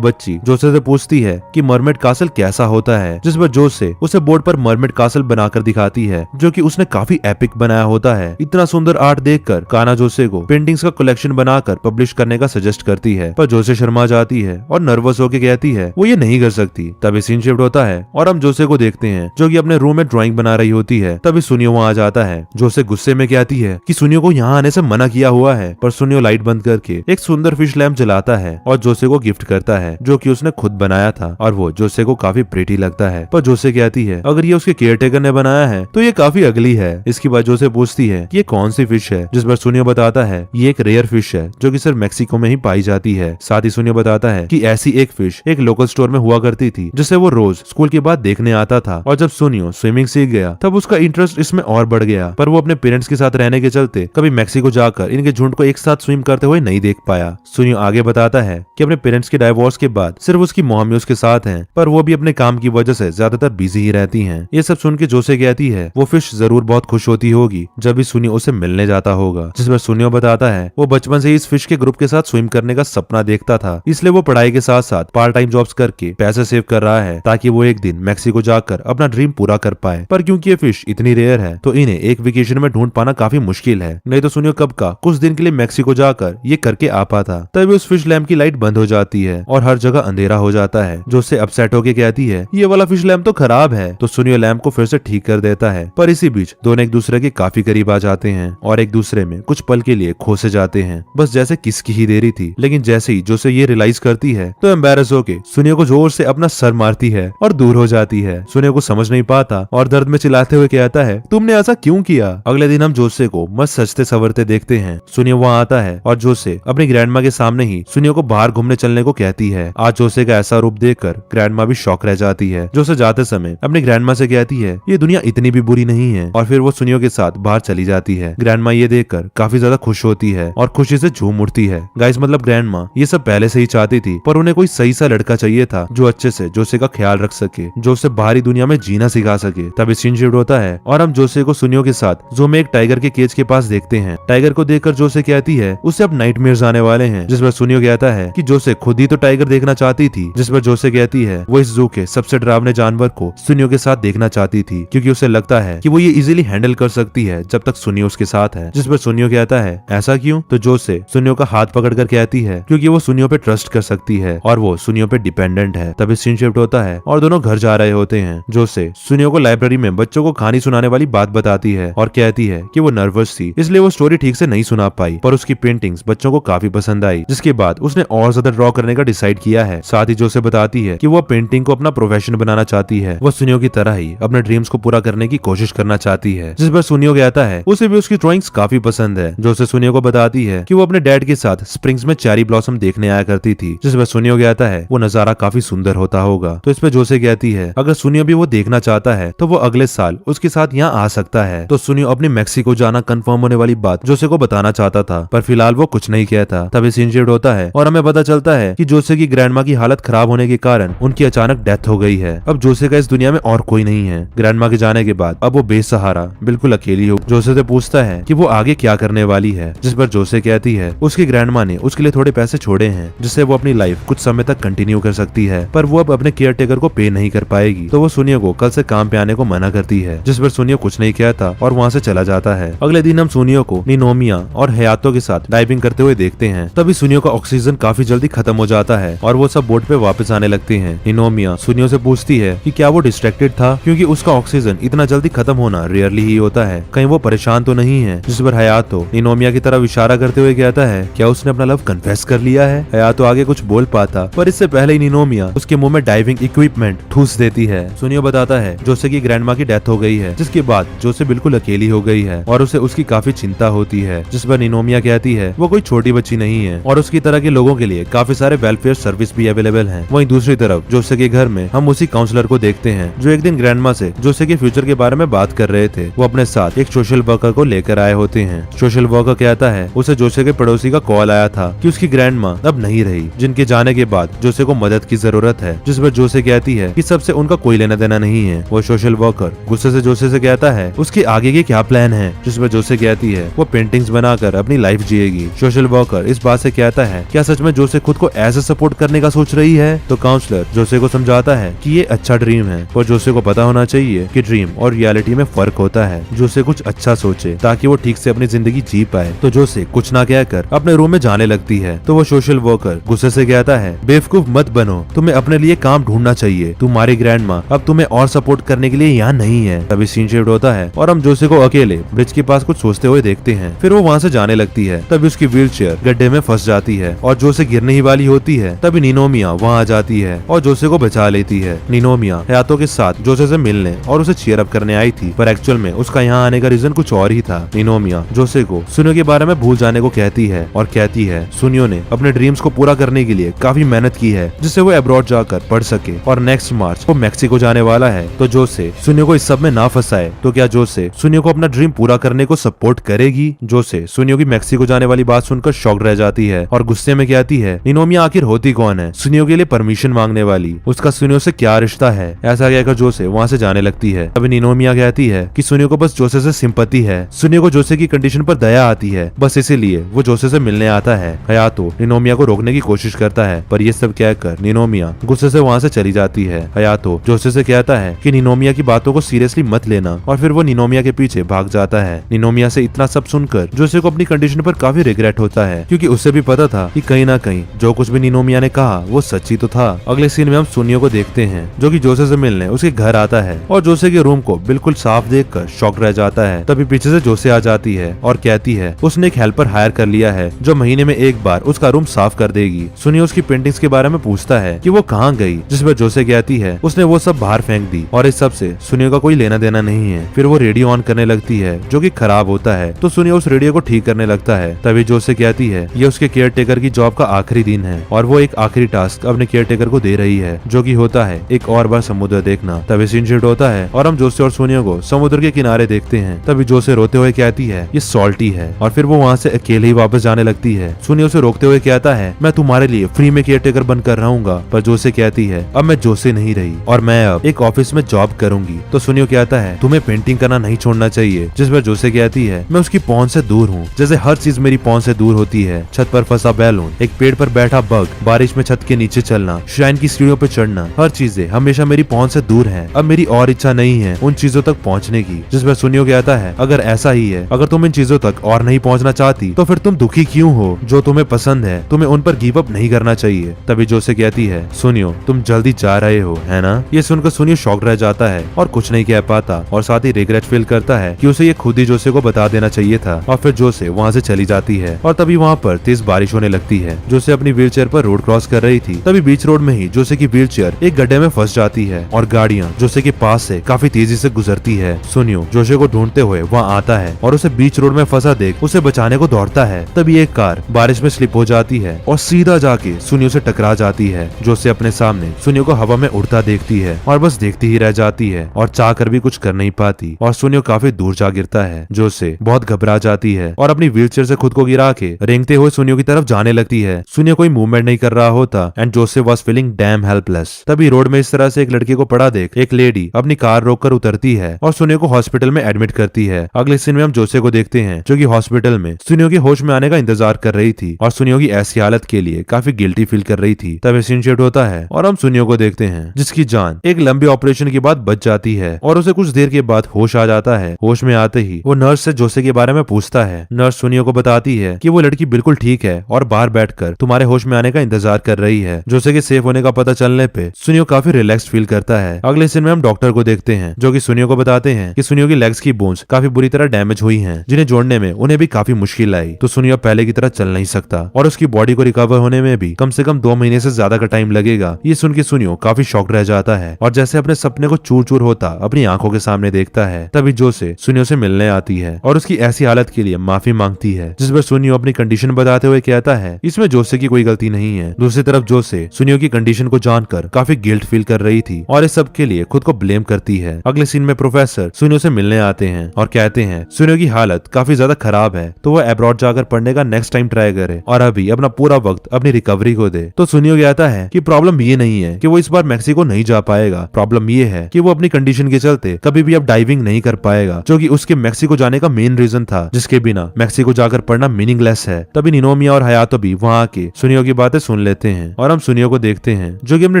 Speaker 1: बच्ची जोसे से पूछती है कि मरमेड कासल कैसा होता है, जिस पर जोसे उसे बोर्ड पर मरमेड कासल बनाकर दिखाती है, जो कि उसने काफी एपिक बनाया होता है। इतना सुंदर आर्ट देखकर काना जोसे को पेंटिंग्स का कलेक्शन बनाकर पब्लिश करने का सजेस्ट करती है, पर जोसे शर्मा जाती है और नर्वस होकर कहती है वो ये नहीं कर सकती। तभी सीन शिफ्ट होता है और हम जोसे को देखते हैं जो कि अपने रूम में ड्राइंग बना रही होती है। तभी सुनियो वहाँ आ जाता है। जोसे गुस्से में कहती है कि सुनियो को यहाँ आने से मना किया हुआ है, पर सुनियो लाइट बंद करके एक सुंदर फिश लैम्प जलाता है और जोसे को गिफ्ट करता है, जो कि उसने खुद बनाया था, और वो जोसे को काफी प्रीटी लगता है। पर जोसे कहती है अगर ये उसके केयरटेकर ने बनाया है तो ये काफी अगली है। इसके बाद जोसे पूछती है कि ये कौन सी फिश है, जिस पर सुनियो बताता है ये एक रेयर फिश है जो कि सिर्फ मेक्सिको में ही पाई जाती है। साथ ही सुनियो बताता है कि ऐसी एक फिश एक लोकल स्टोर में हुआ करती थी जिसे वो रोज स्कूल के बाद देखने आता था, और जब सुनियो स्विमिंग सीख गया तब उसका इंटरेस्ट इसमें और बढ़ गया, पर वो अपने पेरेंट्स के साथ रहने के चलते कभी मेक्सिको जाकर इनके झुंड को एक साथ स्विम करते हुए नहीं देख पाया। सुनियो आगे बताता है कि अपने पेरेंट्स के डाइवोर्स के बाद सिर्फ उसकी मॉम ही उसके साथ हैं, पर वो भी अपने काम की वजह से ज्यादातर बिजी ही रहती हैं। ये सब सुन के जोसे कहती है वो फिश जरूर बहुत खुश होती होगी जब भी सुनियो उसे मिलने जाता होगा, जिस पर सुनियो बताता है वो बचपन से ही इस फिश के ग्रुप के साथ स्विम करने का सपना देखता था, इसलिए वो पढ़ाई के साथ साथ पार्ट टाइम जॉब्स करके पैसे सेव कर रहा है ताकि वो एक दिन मेक्सिको जाकर अपना ड्रीम पूरा कर पाए। पर क्योंकि ये फिश इतनी रेयर है तो इन्हें एक वेकेशन में ढूंढ पाना काफी मुश्किल है, नहीं तो सुनियो कब का कुछ दिन के लिए मेक्सिको जाकर ये करके आ पाता। तभी उस फिश लैम्प की लाइट बंद हो जाती है और हर जगह अंधेरा हो जाता है। जो उससे अपसेट होके कहती है ये वाला फिश लैम्प तो खराब है, तो सुनियो लैम्प को फिर से ठीक कर देता है। पर इसी बीच दोनों एक दूसरे के काफी करीब आ जाते हैं और एक दूसरे में कुछ पल के लिए खो से जाते हैं, बस जैसे किसकी ही देरी थी। लेकिन जैसे ही जोसे ये रियलाइज करती है तो एम्बेरस होके सुनियो को जोर से अपना सर मारती है और दूर हो जाती है। सुनियो को समझ नहीं पाता और दर्द में चिल्लाते हुए कहता है तुमने ऐसा क्यों किया। अगले दिन हम जोसे को मस्त सजते सवरते देखते हैं। सुनियो वहाँ आता है और जोसे अपनी ग्रैंडमा के सामने ही सुनियो को बाहर घूमने चलने को कहती है। आज जोसे का ऐसा रूप देखकर ग्रैंडमा भी शॉक रह जाती है। जोसे जाते समय अपनी ग्रैंडमा से कहती है ये दुनिया इतनी भी बुरी नहीं है, और फिर वो सुनियो के साथ बाहर चली जाती है। ग्रैंडमा ये देखकर काफी ज्यादा खुश होती है और खुशी से झूम उठती है। गाइस मतलब ग्रैंडमा ये सब पहले से ही चाहती थी, पर उन्हें कोई सही सा लड़का चाहिए था जो अच्छे से जोसे का ख्याल रख सके, जो उसे बाहरी दुनिया में जीना सिखा सके। तभी सीन शिफ्ट होता है और हम जोसे को सुनियो के साथ जो में एक टाइगर के केज के पास देखते हैं। टाइगर को देखकर जोसे कहती है उसे अब नाइटमेयर्स आने वाले हैं, जिस पर सुनियो कहता है कि जोसे खुद ही तो टाइगर देखना चाहती थी, जिस पर जोसे कहती है वो इस जू के सबसे डरावने जानवर को सुनियो के साथ देखना चाहती थी क्योंकि उसे लगता है कि वो ये इजीली हैंडल कर सकती है जब तक सुनियो उसके साथ है। जिस पर सुनियो कहता है ऐसा क्यों, तो जोसे सुनियो का हाथ पकड़कर कहती है क्योंकि वो सुनियो पे ट्रस्ट कर सकती है और वो सुनियो पे डिपेंडेंट है। तभी सीन शिफ्ट होता है और दोनों घर जा रहे होते हैं। जोसे सुनियो को लाइब्रेरी में बच्चों को कहानी सुनाने वाली बात बताती है और कहती है कि वो नर्वस थी इसलिए वो स्टोरी ठीक से नहीं सुना पाई, पर उसकी पेंटिंग्स बच्चों को काफी पसंद आई, जिसके बाद उसने और ज्यादा ड्रॉ करने का डिसाइड किया है। साथ ही जोसे बताती है कि वो पेंटिंग को अपना प्रोफेशन बनाना चाहती है, वो सुनियो की तरह ही अपने ड्रीम्स को पूरा करने की कोशिश करना चाहती है। जिस पर सुनियो कहता है उसे भी उसकी ड्राइंग्स काफी पसंद है। जोसे सुनियो को बताती है कि वो अपने डैड के साथ स्प्रिंग्स में चेरी ब्लॉसम देखने आया करती थी, जिस पर सुनियो कहता है वो नजारा काफी सुंदर होता होगा। तो इस पे जोसे कहती है अगर सुनियो भी वो देखना चाहता है तो वो अगले साल उसके साथ यहाँ आ सकता है। तो सुनियो अपनी मेक्सिको जाना कंफर्म होने वाली बात जोसे को बताना चाहता था, पर फिलहाल वो कुछ नहीं कहता। तभी सीन शिफ्ट होता है और हमें पता चलता है कि जोसे की ग्रैंडमा की हालत खराब होने के कारण उनकी अचानक डेथ हो गई है। अब जोसे का इस दुनिया में और कोई नहीं है। ग्रैंडमा के जाने के बाद अब वो बेसहारा बिल्कुल अकेली हो। जोसे से पूछता है कि वो आगे क्या करने वाली है, जिस पर जोसे कहती है उसकी ग्रैंडमा ने उसके लिए थोड़े पैसे छोड़े हैं जिससे वो अपनी लाइफ कुछ समय तक कंटिन्यू कर सकती है, पर वो अब अपने केयर टेकर को पे नहीं कर पाएगी। तो वो सुनियो को कल से काम पे आने को मना करती है, जिस पर सुनियो कुछ नहीं कहता और वहाँ से चला जाता है। अगले दिन हम सुनियो को निनोमिया और हयातो के साथ डाइविंग करते हुए देखते हैं। तभी सुनियो का ऑक्सीजन काफी जल्दी खत्म हो जाता है और वो सब बोट पे वापस आने लगते हैं। निनोमिया सुनियो से पूछती है कि क्या वो डिस्ट्रैक्टेड था क्योंकि उसका ऑक्सीजन इतना जल्दी खत्म होना रेयरली ही होता है, कहीं वो परेशान तो नहीं है। जिस पर हयातो निनोमिया की तरफ इशारा करते हुए कहता है क्या उसने अपना लव कन्फेस कर लिया है। हयातो आगे कुछ बोल पाता पर इससे पहले ही निनोमिया उसके मुंह में डाइविंग लिविंग इक्विपमेंट ठूस देती है। सुनियो बताता है जोसे की ग्रैंड माँ की डेथ हो गई है, जिसके बाद जोसे बिल्कुल अकेली हो गई है और उसे उसकी काफी चिंता होती है, जिस पर निनोमिया कहती है वो कोई छोटी बच्ची नहीं है और उसकी तरह के लोगों के लिए काफी सारे वेलफेयर सर्विस भी अवेलेबल हैं। वहीं दूसरी तरफ जोसे के घर में हम उसी काउंसलर को देखते हैं जो एक दिन ग्रैंड माँ से जोसे के फ्यूचर के बारे में बात कर रहे थे। वो अपने साथ एक सोशल वर्कर को लेकर आए होते हैं। सोशल वर्कर कहता है उसे जोसे के पड़ोसी का कॉल आया था कि उसकी ग्रैंड माँ अब नहीं रही, जिनके जाने के बाद जोसे को मदद की जरूरत है, जिस पर जोसे कहती है कि सबसे उनका कोई लेना देना नहीं है। वो सोशल वर्कर गुस्से से जोसे से कहता है उसके आगे के क्या प्लान है, जिस पर जोसे कहती है वो पेंटिंग्स बनाकर अपनी लाइफ जिएगी। सोशल वर्कर इस बात से कहता है क्या सच में जोसे खुद को ऐसे सपोर्ट करने का सोच रही है? तो काउंसलर जोसे को समझाता है कि ये अच्छा ड्रीम है और जोसे को पता होना चाहिए कि ड्रीम और रियलिटी में फर्क होता है। जोसे कुछ अच्छा सोचे ताकि वो ठीक से अपनी जिंदगी जी पाए। तो जोसे कुछ ना कहकर अपने रूम में जाने लगती है। तो वो सोशल वर्कर गुस्से से कहता है बेवकूफ मत बनो, तुम्हें अपने लिए काम ढूंढना चाहिए, तुम्हारी ग्रैंड माँ अब तुम्हें और सपोर्ट करने के लिए यहाँ नहीं है। तभी सीन शिफ्ट होता है और हम जोसे को अकेले ब्रिज के पास कुछ सोचते हुए देखते हैं। फिर वो वहाँ से जाने लगती है। तभी उसकी व्हीलचेयर गड्ढे में फंस जाती है और जोसे गिरने ही वाली होती है। तभी निनोमिया वहाँ आ जाती है और जोसे को बचा लेती है। निनोमिया हयातो के साथ जोसे से मिलने और उसे चीयर अप करने आई थी, पर एक्चुअल में उसका यहाँ आने का रीजन कुछ और ही था। निनोमिया जोसे को सुनियो के बारे में भूल जाने को कहती है और कहती है सुनियो ने अपने ड्रीम्स को पूरा करने के लिए काफी मेहनत की है, जिससे वो अब्रॉड जाकर पढ़ सके और नेक्स्ट मार्च वो मैक्सिको जाने वाला है। तो जोसे सुनियो को इस सब में ना फंसाए तो क्या जोसे सुनियो को अपना ड्रीम पूरा करने को सपोर्ट करेगी? जोसे सुनियो की मैक्सिको जाने वाली बात सुनकर शॉक्ड रह जाती है और गुस्से में कहती है निनोमिया आखिर होती कौन है सुनियो के लिए परमिशन मांगने वाली, उसका सुनियो से क्या रिश्ता है? ऐसा कहकर जोसे वहाँ से जाने लगती है। तभी निनोमिया कहती है कि सुनियो को बस जोसे से सिंपैथी है, सुनियो को जोसे की कंडीशन पर दया आती है, बस इसीलिए वो जोसे से मिलने आता है। हयातो निनोमिया को रोकने की कोशिश करता है, पर ये सब कहकर निनोमिया गुस्से से वहाँ से चली जाती है। हयातो जोसे से कहता है कि निनोमिया की बातों को सीरियसली मत लेना और फिर वो निनोमिया के पीछे भाग जाता है। निनोमिया से इतना सब सुनकर जोसे को अपनी कंडीशन पर काफी रिग्रेट होता है, क्योंकि उसे भी पता था कि कहीं ना कहीं जो कुछ भी निनोमिया ने कहा वो सच्ची तो था। अगले सीन में हम सुनियो को देखते हैं जो कि जोसे से मिलने उसके घर आता है और जोसे के रूम को बिल्कुल साफ देखकर शॉक रह जाता है। तभी पीछे से जोसे आ जाती है और कहती है उसने एक हेल्पर हायर कर लिया है जो महीने में एक बार उसका रूम साफ कर देगी। सुनियो उसकी पेंटिंग्स के बारे में पूछता है कि वो कहाँ गई, जिस पर जोसे कहती है उसने वो सब बाहर फेंक दी और इस सब से सुनियो का कोई लेना देना नहीं है। फिर वो रेडियो ऑन करने लगती है जो कि खराब होता है, तो सुनियो उस रेडियो को ठीक करने लगता है। तभी जोसे कहती है ये उसके केयर टेकर की जॉब का आखिरी दिन है और वो एक आखिरी टास्क अपने केयर टेकर को दे रही है, जो कि होता है एक और बार समुद्र देखना। तभी सीन शिफ्ट होता है और हम जोसे और सुनियो को समुद्र के किनारे देखते हैं। तभी जोसे रोते हुए कहती है ये सॉल्टी है और फिर वो वहाँ से अकेले ही वापस जाने लगती है। सुनियो उसे रोकते हुए कहता है मैं तुम्हारे लिए फ्री में केयर टेकर बनकर रहूंगा, पर जोसे कहती है अब मैं जोसे नहीं रही और मैं अब एक ऑफिस में जॉब करूंगी। तो सुनियो कहता है तुम्हें पेंटिंग करना नहीं छोड़ना चाहिए, जिस पर जोसे कहती है मैं उसकी पहुंच से दूर हूँ, जैसे हर चीज मेरी पहुंच से दूर होती है। छत पर फंसा बैलून, एक पेड़ पर बैठा बग, बारिश में छत के नीचे चलना, श्राइन की सीढ़ियों पर चढ़ना, हर चीजें हमेशा मेरी पहुंच से दूर है। अब मेरी और इच्छा नहीं है उन चीजों तक पहुंचने की। जिस पर सुनियो कहता है अगर ऐसा ही है, अगर तुम इन चीजों तक और नहीं पहुंचना चाहती तो फिर तुम दुखी क्यों हो? जो तुम्हें पसंद है तुम्हें उन पर गिव अप नहीं करना चाहिए। तभी जोसे कहती है सुनियो तुम जल्दी जा रहे हो है ना? ये सुनकर सुनियो शॉक्ड रह जाता है और कुछ नहीं कह पाता और साथ ही रिग्रेट फील करता है कि उसे ये खुद ही जोसे को बता देना चाहिए था। और फिर जोसे वहाँ से चली जाती है और तभी वहाँ पर तेज बारिश होने लगती है। जोसे अपनी व्हीलचेयर पर रोड क्रॉस कर रही थी, तभी बीच रोड में ही जोसे की व्हीलचेयर एक गड्ढे में फंस जाती है और गाड़ियाँ जोसे के पास से काफी तेजी से गुजरती है। सुनियो जोसे को ढूंढते हुए वहाँ आता है और उसे बीच रोड में फंसा देख उसे बचाने को दौड़ता है। तभी एक कार बारिश में स्लिप हो जाती है और सीधा जाके सुनियो से टकरा जाती है। जोसे अपने सामने सुनियो को हवा में उड़ता देखती है और बस देखती ही रह जाती है और चाह कर भी कुछ कर नहीं पाती और सुनियो काफी दूर जा गिरता है। जोसे बहुत घबरा जाती है और अपनी व्हीलचेयर से खुद को गिरा के रेंगते हुए सुनियो की तरफ जाने लगती है। सुनियो कोई मूवमेंट नहीं कर रहा होता and Jose was feeling dam helpless. तभी रोड में इस तरह से एक लड़के को पड़ा देख एक लेडी अपनी कार रोककर उतरती है और सुनियो को हॉस्पिटल में एडमिट करती है। अगले सीन में हम जोसे को देखते हैं जो कि हॉस्पिटल में सुनियो के होश में आने का इंतजार कर रही थी और सुनियो की ऐसी हालत के लिए काफी गिल्टी फील कर रही थी। तभी सीन शिफ्ट होता है और हम सुनियो को देखते हैं जिसकी जान एक लंबे ऑपरेशन के बाद बच जाती है और उसे कुछ देर के बाद होश आ जाता है। होश में आते ही वो नर्स से जोसे के बारे में पूछता है। नर्स सुनियो को बताती है कि वो लड़की बिल्कुल ठीक है और बाहर बैठकर तुम्हारे होश में आने का इंतजार कर रही है। जोसे के सेफ होने का पता चलने पे सुनियो काफी रिलैक्स फील करता है। अगले सीन में हम डॉक्टर को देखते हैं जो कि सुनियो को बताते हैं कि सुनियो की लेग्स की बोन्स काफी बुरी तरह डैमेज हुई हैं, जिन्हें जोड़ने में उन्हें भी काफी मुश्किल आई। तो सुनियो पहले की तरह चल नहीं सकता और उसकी बॉडी को रिकवर होने में भी कम से कम 2 महीने से ज्यादा का टाइम लगेगा। ये सुन के कि सुनियो काफी शॉक्ड रह जाता है और जैसे अपने सपने को चूर चूर होता अपनी आंखों के सामने देखता है। तभी जोसे सुनियो से मिलने आती है और उसकी ऐसी हालत के लिए माफी मांगती है, जिस पर सुनियो अपनी कंडीशन बताते हुए कहता है इसमें जोसे की कोई गलती नहीं है। दूसरी तरफ जोसे सुनियो की कंडीशन को जानकर काफी गिल्ट फील कर रही थी और इस सब के लिए खुद को ब्लेम करती है। अगले सीन में प्रोफेसर सुनियो से मिलने आते हैं और कहते हैं सुनियो की हालत काफी ज्यादा खराब है, तो वह अब्रॉड जाकर पढ़ने का नेक्स्ट टाइम ट्राई करे और अभी अपना पूरा वक्त अपनी रिकवरी को दे। तो सुनियो कहता है कि प्रॉब्लम ये नहीं है कि वो इस बार मैक्सिको नहीं जा पाएगा, प्रॉब्लम ये है कि वो अपनी कंडीशन के चलते कभी भी अब डाइविंग नहीं कर पाएगा, जो कि उसके मैक्सिको जाने का मेन रीजन था, जिसके बिना मैक्सिको जाकर पढ़ना मीनिंगलेस है। तभी निनोमिया और हयातो भी वहाँ आके सुनियो की बातें सुन लेते हैं और हम सुनियो को देखते हैं जो कि अपने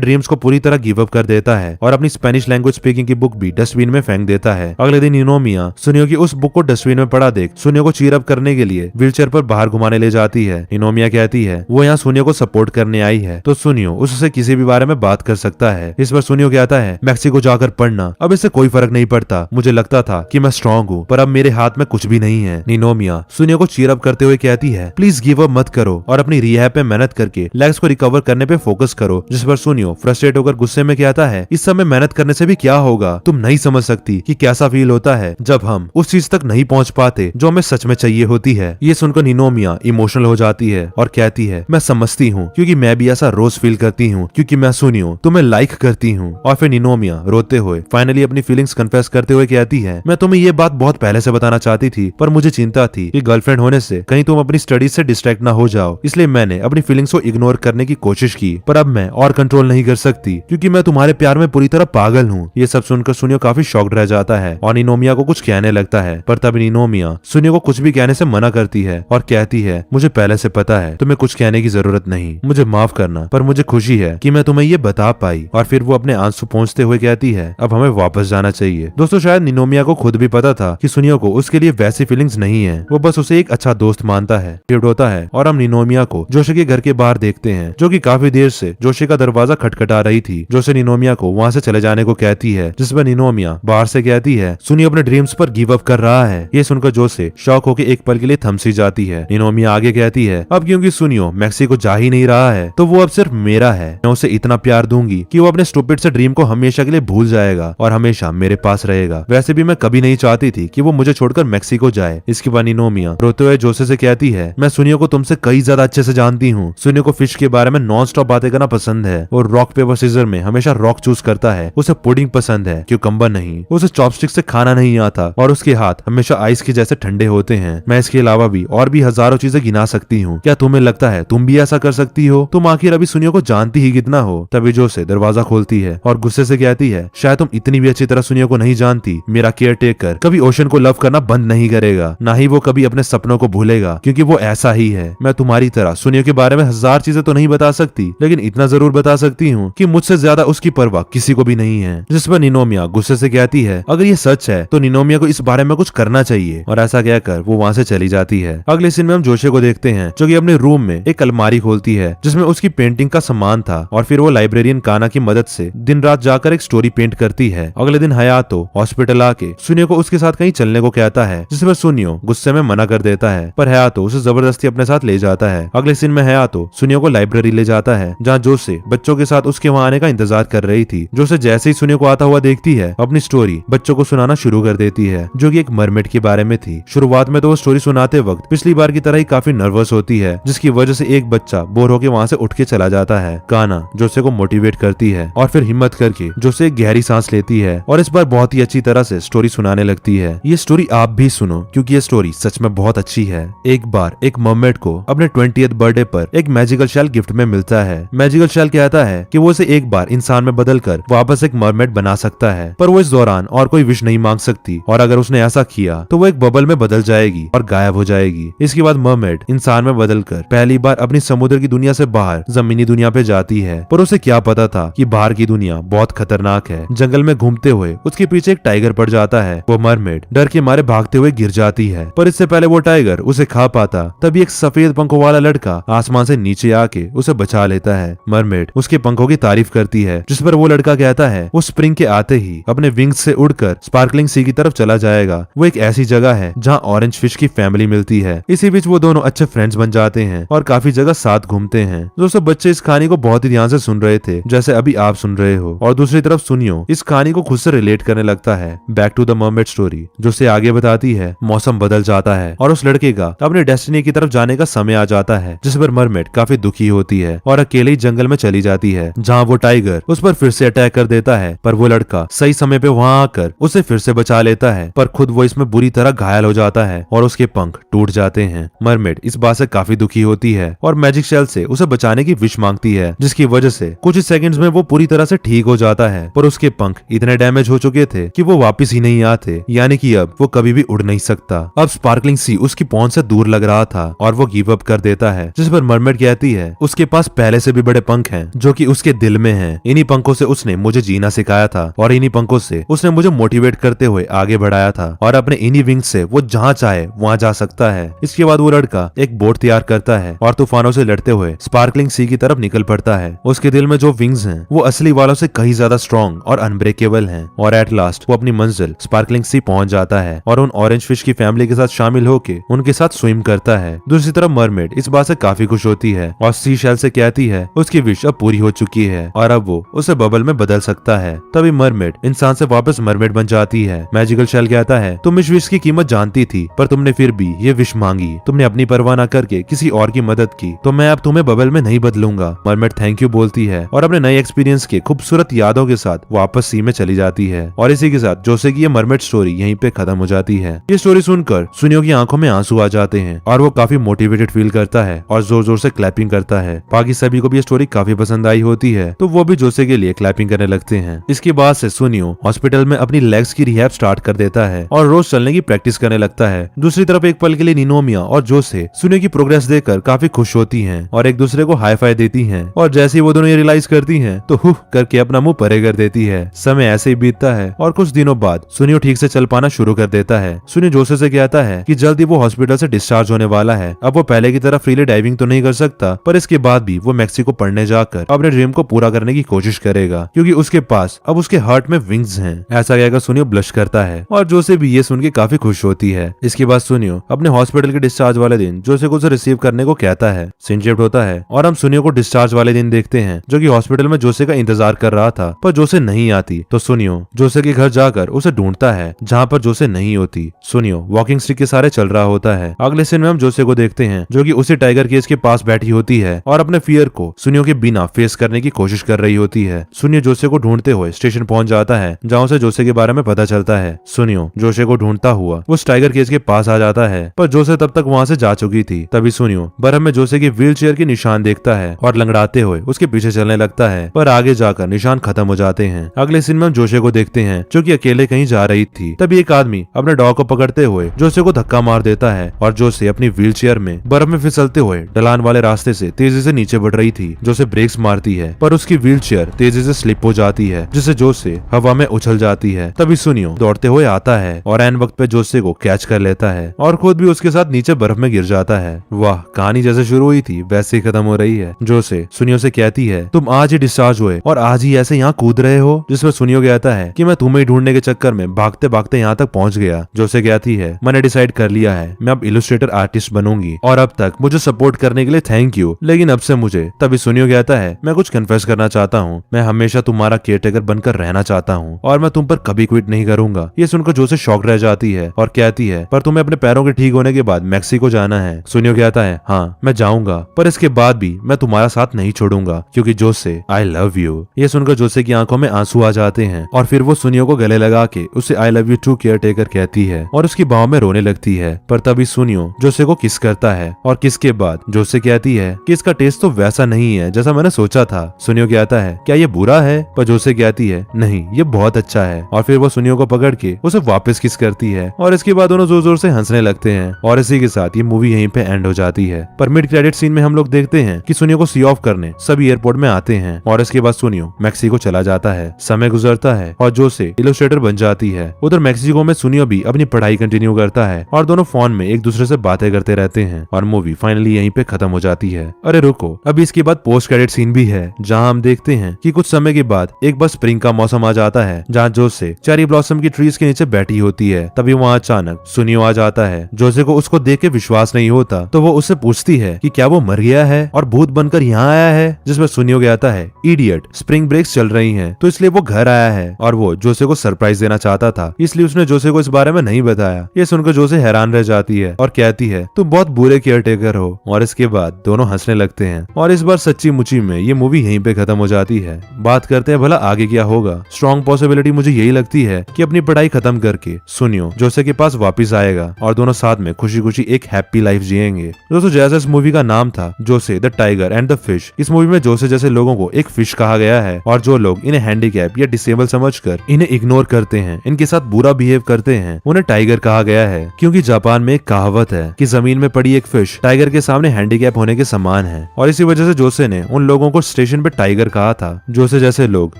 Speaker 1: ड्रीम्स को पूरी तरह गिव अप कर देता है और अपनी स्पेनिश लैंग्वेज स्पीकिंग की बुक भी डस्टबिन में फेंक देता है। अगले दिन निनोमिया सुनियो की उस बुक को डस्टबिन में पड़ा देख सुनियो को चीयर अप करने के लिए व्हीलचेयर पर बाहर घुमाने ले जाती है। निनोमिया कहती है वो यहाँ सुनियो को सपोर्ट करने आई है, तो सुनियो उससे किसी भी बारे में बात कर सकता है। इस पर सुनियो कहता है मैक्सिको जाकर पढ़ना अब इससे कोई फर्क नहीं पड़ता, मुझे लगता था कि मैं स्ट्रांग हूँ पर अब मेरे हाथ में कुछ भी नहीं है। निनोमिया सुनियो को चीयर अप करते हुए कहती है प्लीज गिव अप मत करो और अपनी रिहैब पे मेहनत करके लेग्स को रिकवर करने पे फोकस करो। जिस पर सुनियो फ्रस्ट्रेट होकर गुस्से में कहता है इस समय मेहनत करने से भी क्या होगा, तुम नहीं समझ सकती कि कैसा फील होता है जब हम उस चीज तक नहीं पहुंच पाते जो हमें सच में चाहिए होती है। ये सुनकर निनोमिया इमोशनल हो जाती है और कहती है मैं समझती हूँ क्योंकि मैं भी ऐसा रोज फील करती हूँ क्योंकि मैं सुनियो तुम्हें लाइक करती हूँ। और फिर निनोमिया रोते हुए फाइनली अपनी फीलिंग्स कन्फेस करते हुए कहती है मैं तुम्हें ये बात बहुत पहले से बताना चाहती थी पर मुझे चिंता थी कि गर्लफ्रेंड होने से कहीं तुम अपनी स्टडीज से डिस्ट्रैक्ट ना हो जाओ, इसलिए मैंने अपनी फीलिंग्स को इग्नोर करने की कोशिश की, पर अब मैं और कंट्रोल नहीं कर सकती क्योंकि मैं तुम्हारे प्यार में पूरी तरह पागल हूँ। ये सब सुनकर सुनियो काफी शॉक्ड रह जाता है और निनोमिया को कुछ कहने लगता है, पर तब निनोमिया सुनियो को कुछ भी कहने से मना करती है और कहती है मुझे पहले से पता है तुम्हें कुछ कहने की जरूरत नहीं, मुझे माफ करना पर मुझे खुशी है कि मैं तुम्हें ये बता पाई। और फिर वो अपने आंसू पोंछते हुए कहती है अब हमें वापस जाना चाहिए। दोस्तों शायद निनोमिया को खुद भी पता था कि सुनियो को उसके लिए वैसी फीलिंग्स नहीं है, वो बस उसे एक अच्छा दोस्त मानता है। शिफ्ट होता है और हम निनोमिया को जोशी के घर के बाहर देखते हैं जो कि काफी देर से जोशी का दरवाजा खटखटा रही थी। जोशी निनोमिया को वहाँ से चले जाने को कहती है, जिस पर निनोमिया बाहर से कहती है सुनियो अपने ड्रीम्स पर गिव अप कर रहा है। ये सुनकर जोशी शॉक होकर एक पल के लिए थम सी जाती है। निनोमिया आगे कहती है अब क्योंकि सुनियो मैक्सिको जा ही नहीं रहा है तो वो अब सिर्फ मेरा है, मैं उसे इतना प्यार दूंगी कि वो अपने स्टूपिड से ड्रीम को हमेशा के लिए भूल जाएगा और हमेशा मेरे पास रहेगा। वैसे भी मैं कभी नहीं चाहती थी कि वो मुझे छोड़कर मैक्सिको जाए। इसके बाद निनोमिया रोते हुए जोसे से कहती है मैं सुनियो को तुमसे कई ज्यादा अच्छे से जानती हूँ। सुनियो को फिश के बारे में नॉन स्टॉप बातें करना पसंद है और रॉक पेपर सीजर में हमेशा रॉक चूज करता है। उसे पुडिंग पसंद है क्यूकम्बर नहीं, उसे चॉपस्टिक से खाना नहीं आता और उसके हाथ हमेशा आइस के जैसे ठंडे होते हैं। मैं इसके अलावा भी और भी हजारों चीजें गिना सकती हूँ, क्या तुम्हें लगता है तुम भी ऐसा कर सकती हो? तुम आखिर अभी सुनियो को जानती ही कितना हो? तभी जोसे दरवाजा खोलती है और गुस्से से कहती है शायद तुम इतनी भी अच्छी तरह सुनियो को नहीं जानती। मेरा केयर टेकर कभी ओशन को लव करना बंद नहीं करेगा, ना ही वो कभी अपने सपनों को भूलेगा क्योंकि वो ऐसा ही है। मैं तुम्हारी तरह सुनियो के बारे में हजार चीजें तो नहीं बता सकती, लेकिन इतना जरूर बता सकती हूँ कि मुझसे ज्यादा उसकी परवाह किसी को भी नहीं है। जिस पर निनोमिया गुस्से से कहती है अगर ये सच है तो निनोमिया को इस बारे में कुछ करना चाहिए और ऐसा कहकर वो वहाँ से चली जाती है। अगले सीन में हम जोशे को देखते हैं जो कि अपने रूम में एक अलमारी खोलती है जिसमें उसकी पेंटिंग का सामान था और फिर वो लाइब्रेरियन काना की मदद से दिन रात जाकर एक स्टोरी पेंट करती है। अगले दिन हयातो हॉस्पिटल आके सुनियो को उसके साथ कहीं चलने को कहता है, जिस पर सुनियो गुस्से में मना कर देता है, पर हयातो उसे जबरदस्ती अपने साथ ले जाता है। अगले सीन में हयातो सुनियो को लाइब्रेरी ले जाता है जहाँ जोसे बच्चों के साथ उसके वहाँ आने का इंतजार कर रही थी। जोसे जैसे ही सुनियो को आता हुआ देखती है अपनी स्टोरी बच्चों को सुनाना शुरू कर देती है जो कि एक मरमेड के बारे में थी। शुरुआत में तो वो स्टोरी सुनाते वक्त पिछली बार की तरह ही काफी नर्वस होती है, जिसकी वजह से एक बच्चा बोर होकर वहाँ से उठ के चला जाता है। काना जोसे को मोटिवेट करती है और फिर हिम्मत करके जोसे एक गहरी सांस लेती है और इस बार बहुत ही अच्छी तरह से स्टोरी सुनाने लगती है। ये स्टोरी आप भी सुनो क्योंकि ये स्टोरी सच में बहुत अच्छी है। एक बार एक मर्मेड को अपने 20th बर्थडे पर एक मैजिकल शैल गिफ्ट में मिलता है। मैजिकल शैल कहता है कि वो उसे एक बार इंसान में बदलकर वापस एक मर्मेड बना सकता है, पर वो इस दौरान और कोई विश नहीं मांग सकती और अगर उसने ऐसा किया तो वो एक बबल में बदल जाएगी और गायब हो जाएगी। इसके बाद मर्मेड इंसान में बदलकर पहली बार अपनी समुद्र की दुनिया से बाहर जमीनी दुनिया पे जाती है, पर उसे क्या पता था कि बाहर की दुनिया बहुत खतरनाक है। जंगल में घूमते हुए उसके पीछे एक टाइगर पड़ जाता है। वो मरमेड डर के मारे भागते हुए गिर जाती है, पर इससे पहले वो टाइगर उसे खा पाता तभी एक सफेद पंखों वाला लड़का आसमान से नीचे आके उसे बचा लेता है। मरमेड उसके पंखों की तारीफ करती है, जिस पर वो लड़का कहता है वो स्प्रिंग के आते ही अपने विंग्स से उड़कर स्पार्कलिंग सी की तरफ चला जाएगा। वो एक ऐसी जगह है जहाँ ऑरेंज फिश की फैमिली मिलती है। इसी बीच वो दोनों अच्छे फ्रेंड्स बन जाते हैं और काफी जगह साथ घूमते हैं। दोस्तों बच्चे इस कहानी को बहुत ही ध्यान से सुन सुन रहे थे जैसे अभी आप सुन रहे हो। और दूसरी तरफ सुनियो इस कहानी को खुद से रिलेट करने लगता है। Back to the mermaid story जो से आगे बताती है मौसम बदल जाता है और उस लड़के का अपने डेस्टिनी की तरफ जाने का समय आ जाता है, जिस पर मरमेड काफी दुखी होती है और अकेले ही जंगल में चली जाती है, जहाँ वो टाइगर उस पर फिर से अटैक कर देता है। पर वो लड़का सही समय पे वहाँ आकर उसे फिर से बचा लेता है, पर खुद वो इसमें बुरी तरह घायल हो जाता है और उसके पंख टूट जाते हैं। मरमेड इस बात से काफी दुखी होती है और मैजिक शेल से उसे बचाने की विश मांगती है, जिसकी वजह से कुछ ही सेकंड्स में वो पूरी तरह से ठीक हो जाता है। पर उसके पंख इतने डैमेज हो चुके थे कि वो वापस ही नहीं आते, यानी कि अब वो कभी भी उड़ नहीं सकता। अब स्पार्कलिंग सी उसकी पहुंच से दूर लग रहा था और वो गिव अप कर देता है, जिस पर मरमेड कहती है उसके पास पहले से भी बड़े पंख हैं जो कि उसके दिल में हैं। इन्हीं पंखों से उसने मुझे जीना सिखाया था और इन्हीं पंखों से उसने मुझे मोटिवेट करते हुए आगे बढ़ाया था और अपने इन्हीं विंग से वो जहाँ चाहे वहाँ जा सकता है। इसके बाद वो लड़का एक बोट तैयार करता है और तूफानों से लड़ते हुए स्पार्कलिंग सी की तरफ निकल पड़ता है। उसके दिल में जो विंग्स हैं वो असली वालों से कहीं ज्यादा स्ट्रॉन्ग और अनब्रेकेबल हैं और एट लास्ट वो अपनी मंजिल स्पार्कलिंग सी पहुंच जाता है और उन ऑरेंज फिश की फैमिली के साथ शामिल होके उनके साथ स्विम करता है। दूसरी तरफ मरमेड इस बात से काफी खुश होती है और सी शेल से कहती है उसकी विश अब पूरी हो चुकी है और अब वो उसे बबल में बदल सकता है। तभी मरमेड इंसान से वापस मरमेड बन जाती है। मैजिकल शेल कहता है तुम इस विश की कीमत जानती थी, पर तुमने फिर भी ये विश मांगी, तुमने अपनी परवाह न करके किसी और की मदद की, तो मैं अब तुम्हें बबल में नहीं बदलूंगा। मरमेड थैंक यू बोलती है और अपने नए एक्सपीरियंस के खूबसूरत यादों के साथ वापस सी में चली जाती है। और इसी के साथ जोसे की ये मरमेड स्टोरी यहीं पे खत्म हो जाती है। ये स्टोरी सुनकर सुनियो की आंखों में आंसू आ जाते हैं और वो काफी मोटिवेटेड फील करता है और जोर जोर से क्लैपिंग करता है। बाकी सभी को भी ये स्टोरी काफी पसंद आई होती है, तो वो भी जोसे के लिए क्लैपिंग करने लगते हैं। इसके बाद से सुनियो हॉस्पिटल में अपनी लेग्स की रिहैब स्टार्ट कर देता है और रोज चलने की प्रैक्टिस करने लगता है। दूसरी तरफ एक पल के लिए निनोमिया और जोसे सुनियो की प्रोग्रेस देखकर काफी खुश होती हैं और एक दूसरे को हाई फाई देती हैं और जैसे ही वो दोनों ये रियलाइज करती हैं तो हुफ करके अपना मुंह परे कर देती है। समय ऐसे ही बीतता है और कुछ दिनों बाद सुनियो ठीक से चल पाना शुरू कर देता है। सुनियो जोसे से कहता है कि जल्दी वो हॉस्पिटल से डिस्चार्ज होने वाला है। अब वो पहले की तरह फ्रीली डाइविंग तो नहीं कर सकता, पर इसके बाद भी वो मेक्सिको पढ़ने जाकर अपने ड्रीम को पूरा करने की कोशिश करेगा, क्योंकि उसके पास अब उसके हार्ट में विंग्स हैं। ऐसा कहकर सुनियो ब्लश करता है और जोसे भी ये सुन के काफी खुश होती है। इसके बाद सुनियो अपने हॉस्पिटल के डिस्चार्ज वाले दिन जोसे को उसे रिसीव करने को कहता है। सीन शिफ्ट होता है और हम सुनियो को डिस्चार्ज वाले दिन देखते हैं, जो कि हॉस्पिटल में जोसे का इंतजार कर रहा था, पर जोसे नहीं आती। तो सुनियो जोसे के घर जाकर उसे ढूंढता है, जहाँ पर जोसे नहीं होती। सुनियो वॉकिंग स्टिक के सारे चल रहा होता है। अगले सीन में हम जोसे को देखते हैं, जो कि उसी टाइगर केज के पास बैठी होती है और अपने फियर को सुनियो के बिना फेस करने की कोशिश कर रही होती है। सुनियो जोसे को ढूंढते हुए स्टेशन पहुंच जाता है, जहाँ उसे जोसे के बारे में पता चलता है। सुनियो जोसे को ढूंढता हुआ उस टाइगर केज के पास आ जाता है, पर जोसे तब तक वहाँ से जा चुकी थी। तभी सुनियो बर्फ में जोसे की व्हील चेयर के निशान देखता है और लंगड़ाते हुए उसके पीछे चलने लगता है, पर आगे जाकर निशान खत्म हो जाते हैं। अगले सीन में हम जोसे को देखते हैं, जो कि अकेले कहीं जा रही थी। तभी एक आदमी अपने डॉग को पकड़ते हुए जोसे को धक्का मार देता है और जोसे अपनी व्हील चेयर में बर्फ में फिसलते हुए ढलान वाले रास्ते से तेजी से नीचे बढ़ रही थी। जोसे ब्रेक्स मारती है, पर उसकी व्हील चेयर तेजी से स्लिप हो जाती है, जिससे जोसे हवा में उछल जाती है। तभी सुनियो दौड़ते हुए आता है और एन वक्त पे जोसे को कैच कर लेता है और खुद भी उसके साथ नीचे बर्फ में गिर जाता है। वाह, कहानी जैसे शुरू हुई थी वैसे ही खत्म हो रही है। जोसे सुनियो से कहती है तुम आज ही डिस्चार्ज हुए और आज ही ऐसे यहाँ कूद रहे हो, जिसमें सुनियो कहता है कि मैं तुम्हें ढूंढने के चक्कर में भागते भागते यहाँ तक पहुँच गया। जोसे कहती है मैंने डिसाइड कर लिया है, मैं अब इलस्ट्रेटर आर्टिस्ट बनूंगी और अब तक मुझे सपोर्ट करने के लिए थैंक यू, लेकिन अब से मुझे। तभी सुनियो कहता है मैं कुछ कन्फेस करना चाहता हूँ, मैं हमेशा तुम्हारा केयरटेकर बनकर रहना चाहता हूँ और मैं तुम पर कभी क्विट नहीं करूंगा। ये सुनकर जोसे शॉक रह जाती है और कहती है पर तुम्हें अपने पैरों के ठीक होने के बाद मैक्सिको जाना है। सुनियो कहता है हाँ मैं जाऊंगा, पर इसके बाद भी मैं तुम्हारा साथ नहीं छोड़ूंगा, क्योंकि जोसे आई लव यू। ये सुनकर जोसे की आंखों में आंसू आ जाते हैं और फिर वो सुनियो को गले लगा के उसे I love you too caretaker कहती है और उसकी बाहों में रोने लगती है। पर तभी सुनियो जोसे को किस करता है और किस के बाद जोसे कहती है कि इसका टेस्ट तो वैसा नहीं है जैसा मैंने सोचा था। सुनियो कहता है क्या ये बुरा है, पर जोसे कहती है नहीं ये बहुत अच्छा है और फिर वो सुनियो को पकड़ के उसे वापस किस करती है और इसके बाद दोनों जोर जोर से हंसने लगते हैं और इसी के साथ ये मूवी यहीं पे एंड हो जाती है। पर मिड क्रेडिट सीन में हम लोग देखते हैं कि सुनियो को सी ऑफ करने सभी एयरपोर्ट में आते हैं और इसके बाद सुनियो मैक्सिको चला जाता है। समय गुजरता है और जोसे इलस्ट्रेटर बन जाती है। उधर मैक्सिको में सुनियो भी अपनी पढ़ाई कंटिन्यू करता है और दोनों फोन में एक दूसरे से बातें करते रहते हैं और मूवी फाइनली यहीं पे खत्म हो जाती है। अरे रुको, अभी इसके बाद पोस्ट क्रेडिट सीन भी है, जहाँ हम देखते हैं कि कुछ समय के बाद एक बार स्प्रिंग का मौसम आ जाता है, जहाँ जोसे चेरी ब्लॉसम की ट्रीज के नीचे बैठी होती है। तभी वहाँ अचानक सुनियो आ जाता है। जोसे को उसको देख के विश्वास नहीं होता, तो वो उससे पूछती है कि क्या वो मर गया है और भूत बनकर यहाँ आया है, जिसमें सुनियो सुनियो कहता है, इडियट, स्प्रिंग ब्रेक्स चल रही हैं, तो इसलिए वो घर आया है और वो जोसे को सरप्राइज देना चाहता था, इसलिए उसने जोसे को इस बारे में नहीं बताया। ये सुनकर जोसे हैरान रह जाती है और कहती है, तुम बहुत बुरे केयर टेकर हो। और इसके बाद दोनों हंसने लगते हैं और इस बार सच्ची मुची में ये मूवी यहीं पे खत्म हो जाती है। बात करते हैं भला आगे क्या होगा। स्ट्रॉन्ग पॉसिबिलिटी मुझे यही लगती है कि अपनी पढ़ाई खत्म करके सुनियो जोसे के पास वापस आएगा और दोनों साथ में खुशी खुशी एक हैप्पी लाइफ जिएंगे। दोस्तों, जैसे इस मूवी का नाम था Josee the tiger and the fish, इस मूवी में जोसे जैसे लोगों को एक फिश कहा गया है और जो लोग इन्हें हैंडीकैप या डिसेबल समझकर इन्हें इग्नोर करते हैं, इनके साथ बुरा बिहेव करते हैं, उन्हें टाइगर कहा गया है। क्योंकि जापान में एक कहावत है कि जमीन में पड़ी एक फिश टाइगर के सामने हैंडीकैप होने के समान है और इसी वजह से जोसे ने उन लोगों को स्टेशन पे टाइगर कहा था। जोसे जैसे लोग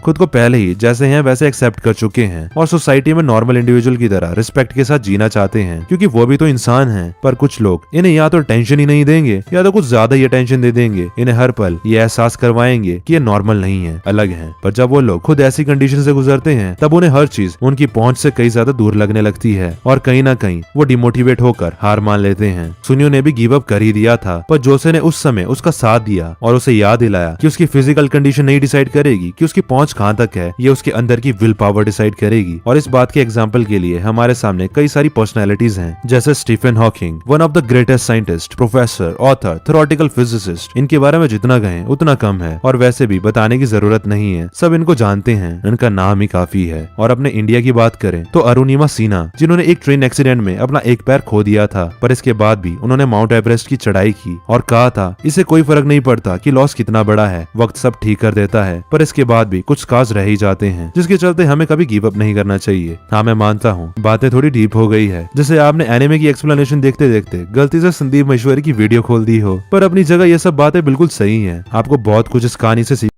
Speaker 1: खुद को पहले ही जैसे हैं वैसे एक्सेप्ट कर चुके हैं और सोसाइटी में नॉर्मल इंडिविजुअल की तरह रिस्पेक्ट के साथ जीना चाहते हैं, क्योंकि वो भी तो इंसान हैं। पर कुछ लोग इन्हें या तो टेंशन ही नहीं देंगे या तो कुछ ज्यादा ही टेंशन दे देंगे। इन्हें हर पल ये एहसास करवाएंगे कि ये नॉर्मल नहीं है, अलग है। पर जब वो लोग खुद ऐसी कंडीशन से गुजरते हैं तब उन्हें हर चीज उनकी पहुंच से कई ज्यादा दूर लगने लगती है और कहीं ना कहीं वो डिमोटिवेट होकर हार मान लेते हैं। सुनियो ने भी गिव अप कर ही दिया था, पर जोसे ने उस समय उसका साथ दिया और उसे याद दिलाया कि उसकी फिजिकल कंडीशन नहीं डिसाइड करेगी कि उसकी पहुंच कहां तक है, ये उसके अंदर की विल पावर डिसाइड करेगी। और इस बात के एग्जाम्पल के लिए हमारे सामने कई सारी पर्सनैलिटीज हैं, जैसे Stephen Hawking, one of the greatest scientist, professor, author, theoretical physicist. इनके बारे में जितना कहें उतना कम है और वैसे भी बताने की जरूरत नहीं है, सब इनको जानते हैं, इनका नाम ही काफी है। और अपने इंडिया की बात करें तो अरुणिमा सिन्हा, जिन्होंने एक ट्रेन एक्सीडेंट में अपना एक पैर खो दिया था, पर इसके बाद भी उन्होंने माउंट एवरेस्ट की चढ़ाई की और कहा था इसे कोई फर्क नहीं पड़ता कि लॉस कितना बड़ा है, वक्त सब ठीक कर देता है। पर इसके बाद भी कुछ स्कार्स रह ही जाते हैं, जिसके चलते हमें कभी गिव अप नहीं करना चाहिए। हाँ, मैं मानता हूँ बातें थोड़ी डीप हो गई है, जैसे आपने एनिमे की एक्सप्लेनेशन देखते देखते गलती से संदीप महेश्वरी की वीडियो खोल दी हो, पर अपनी जगह ये सब बातें बिल्कुल सही है। आपको बहुत कुछ इस कहानी से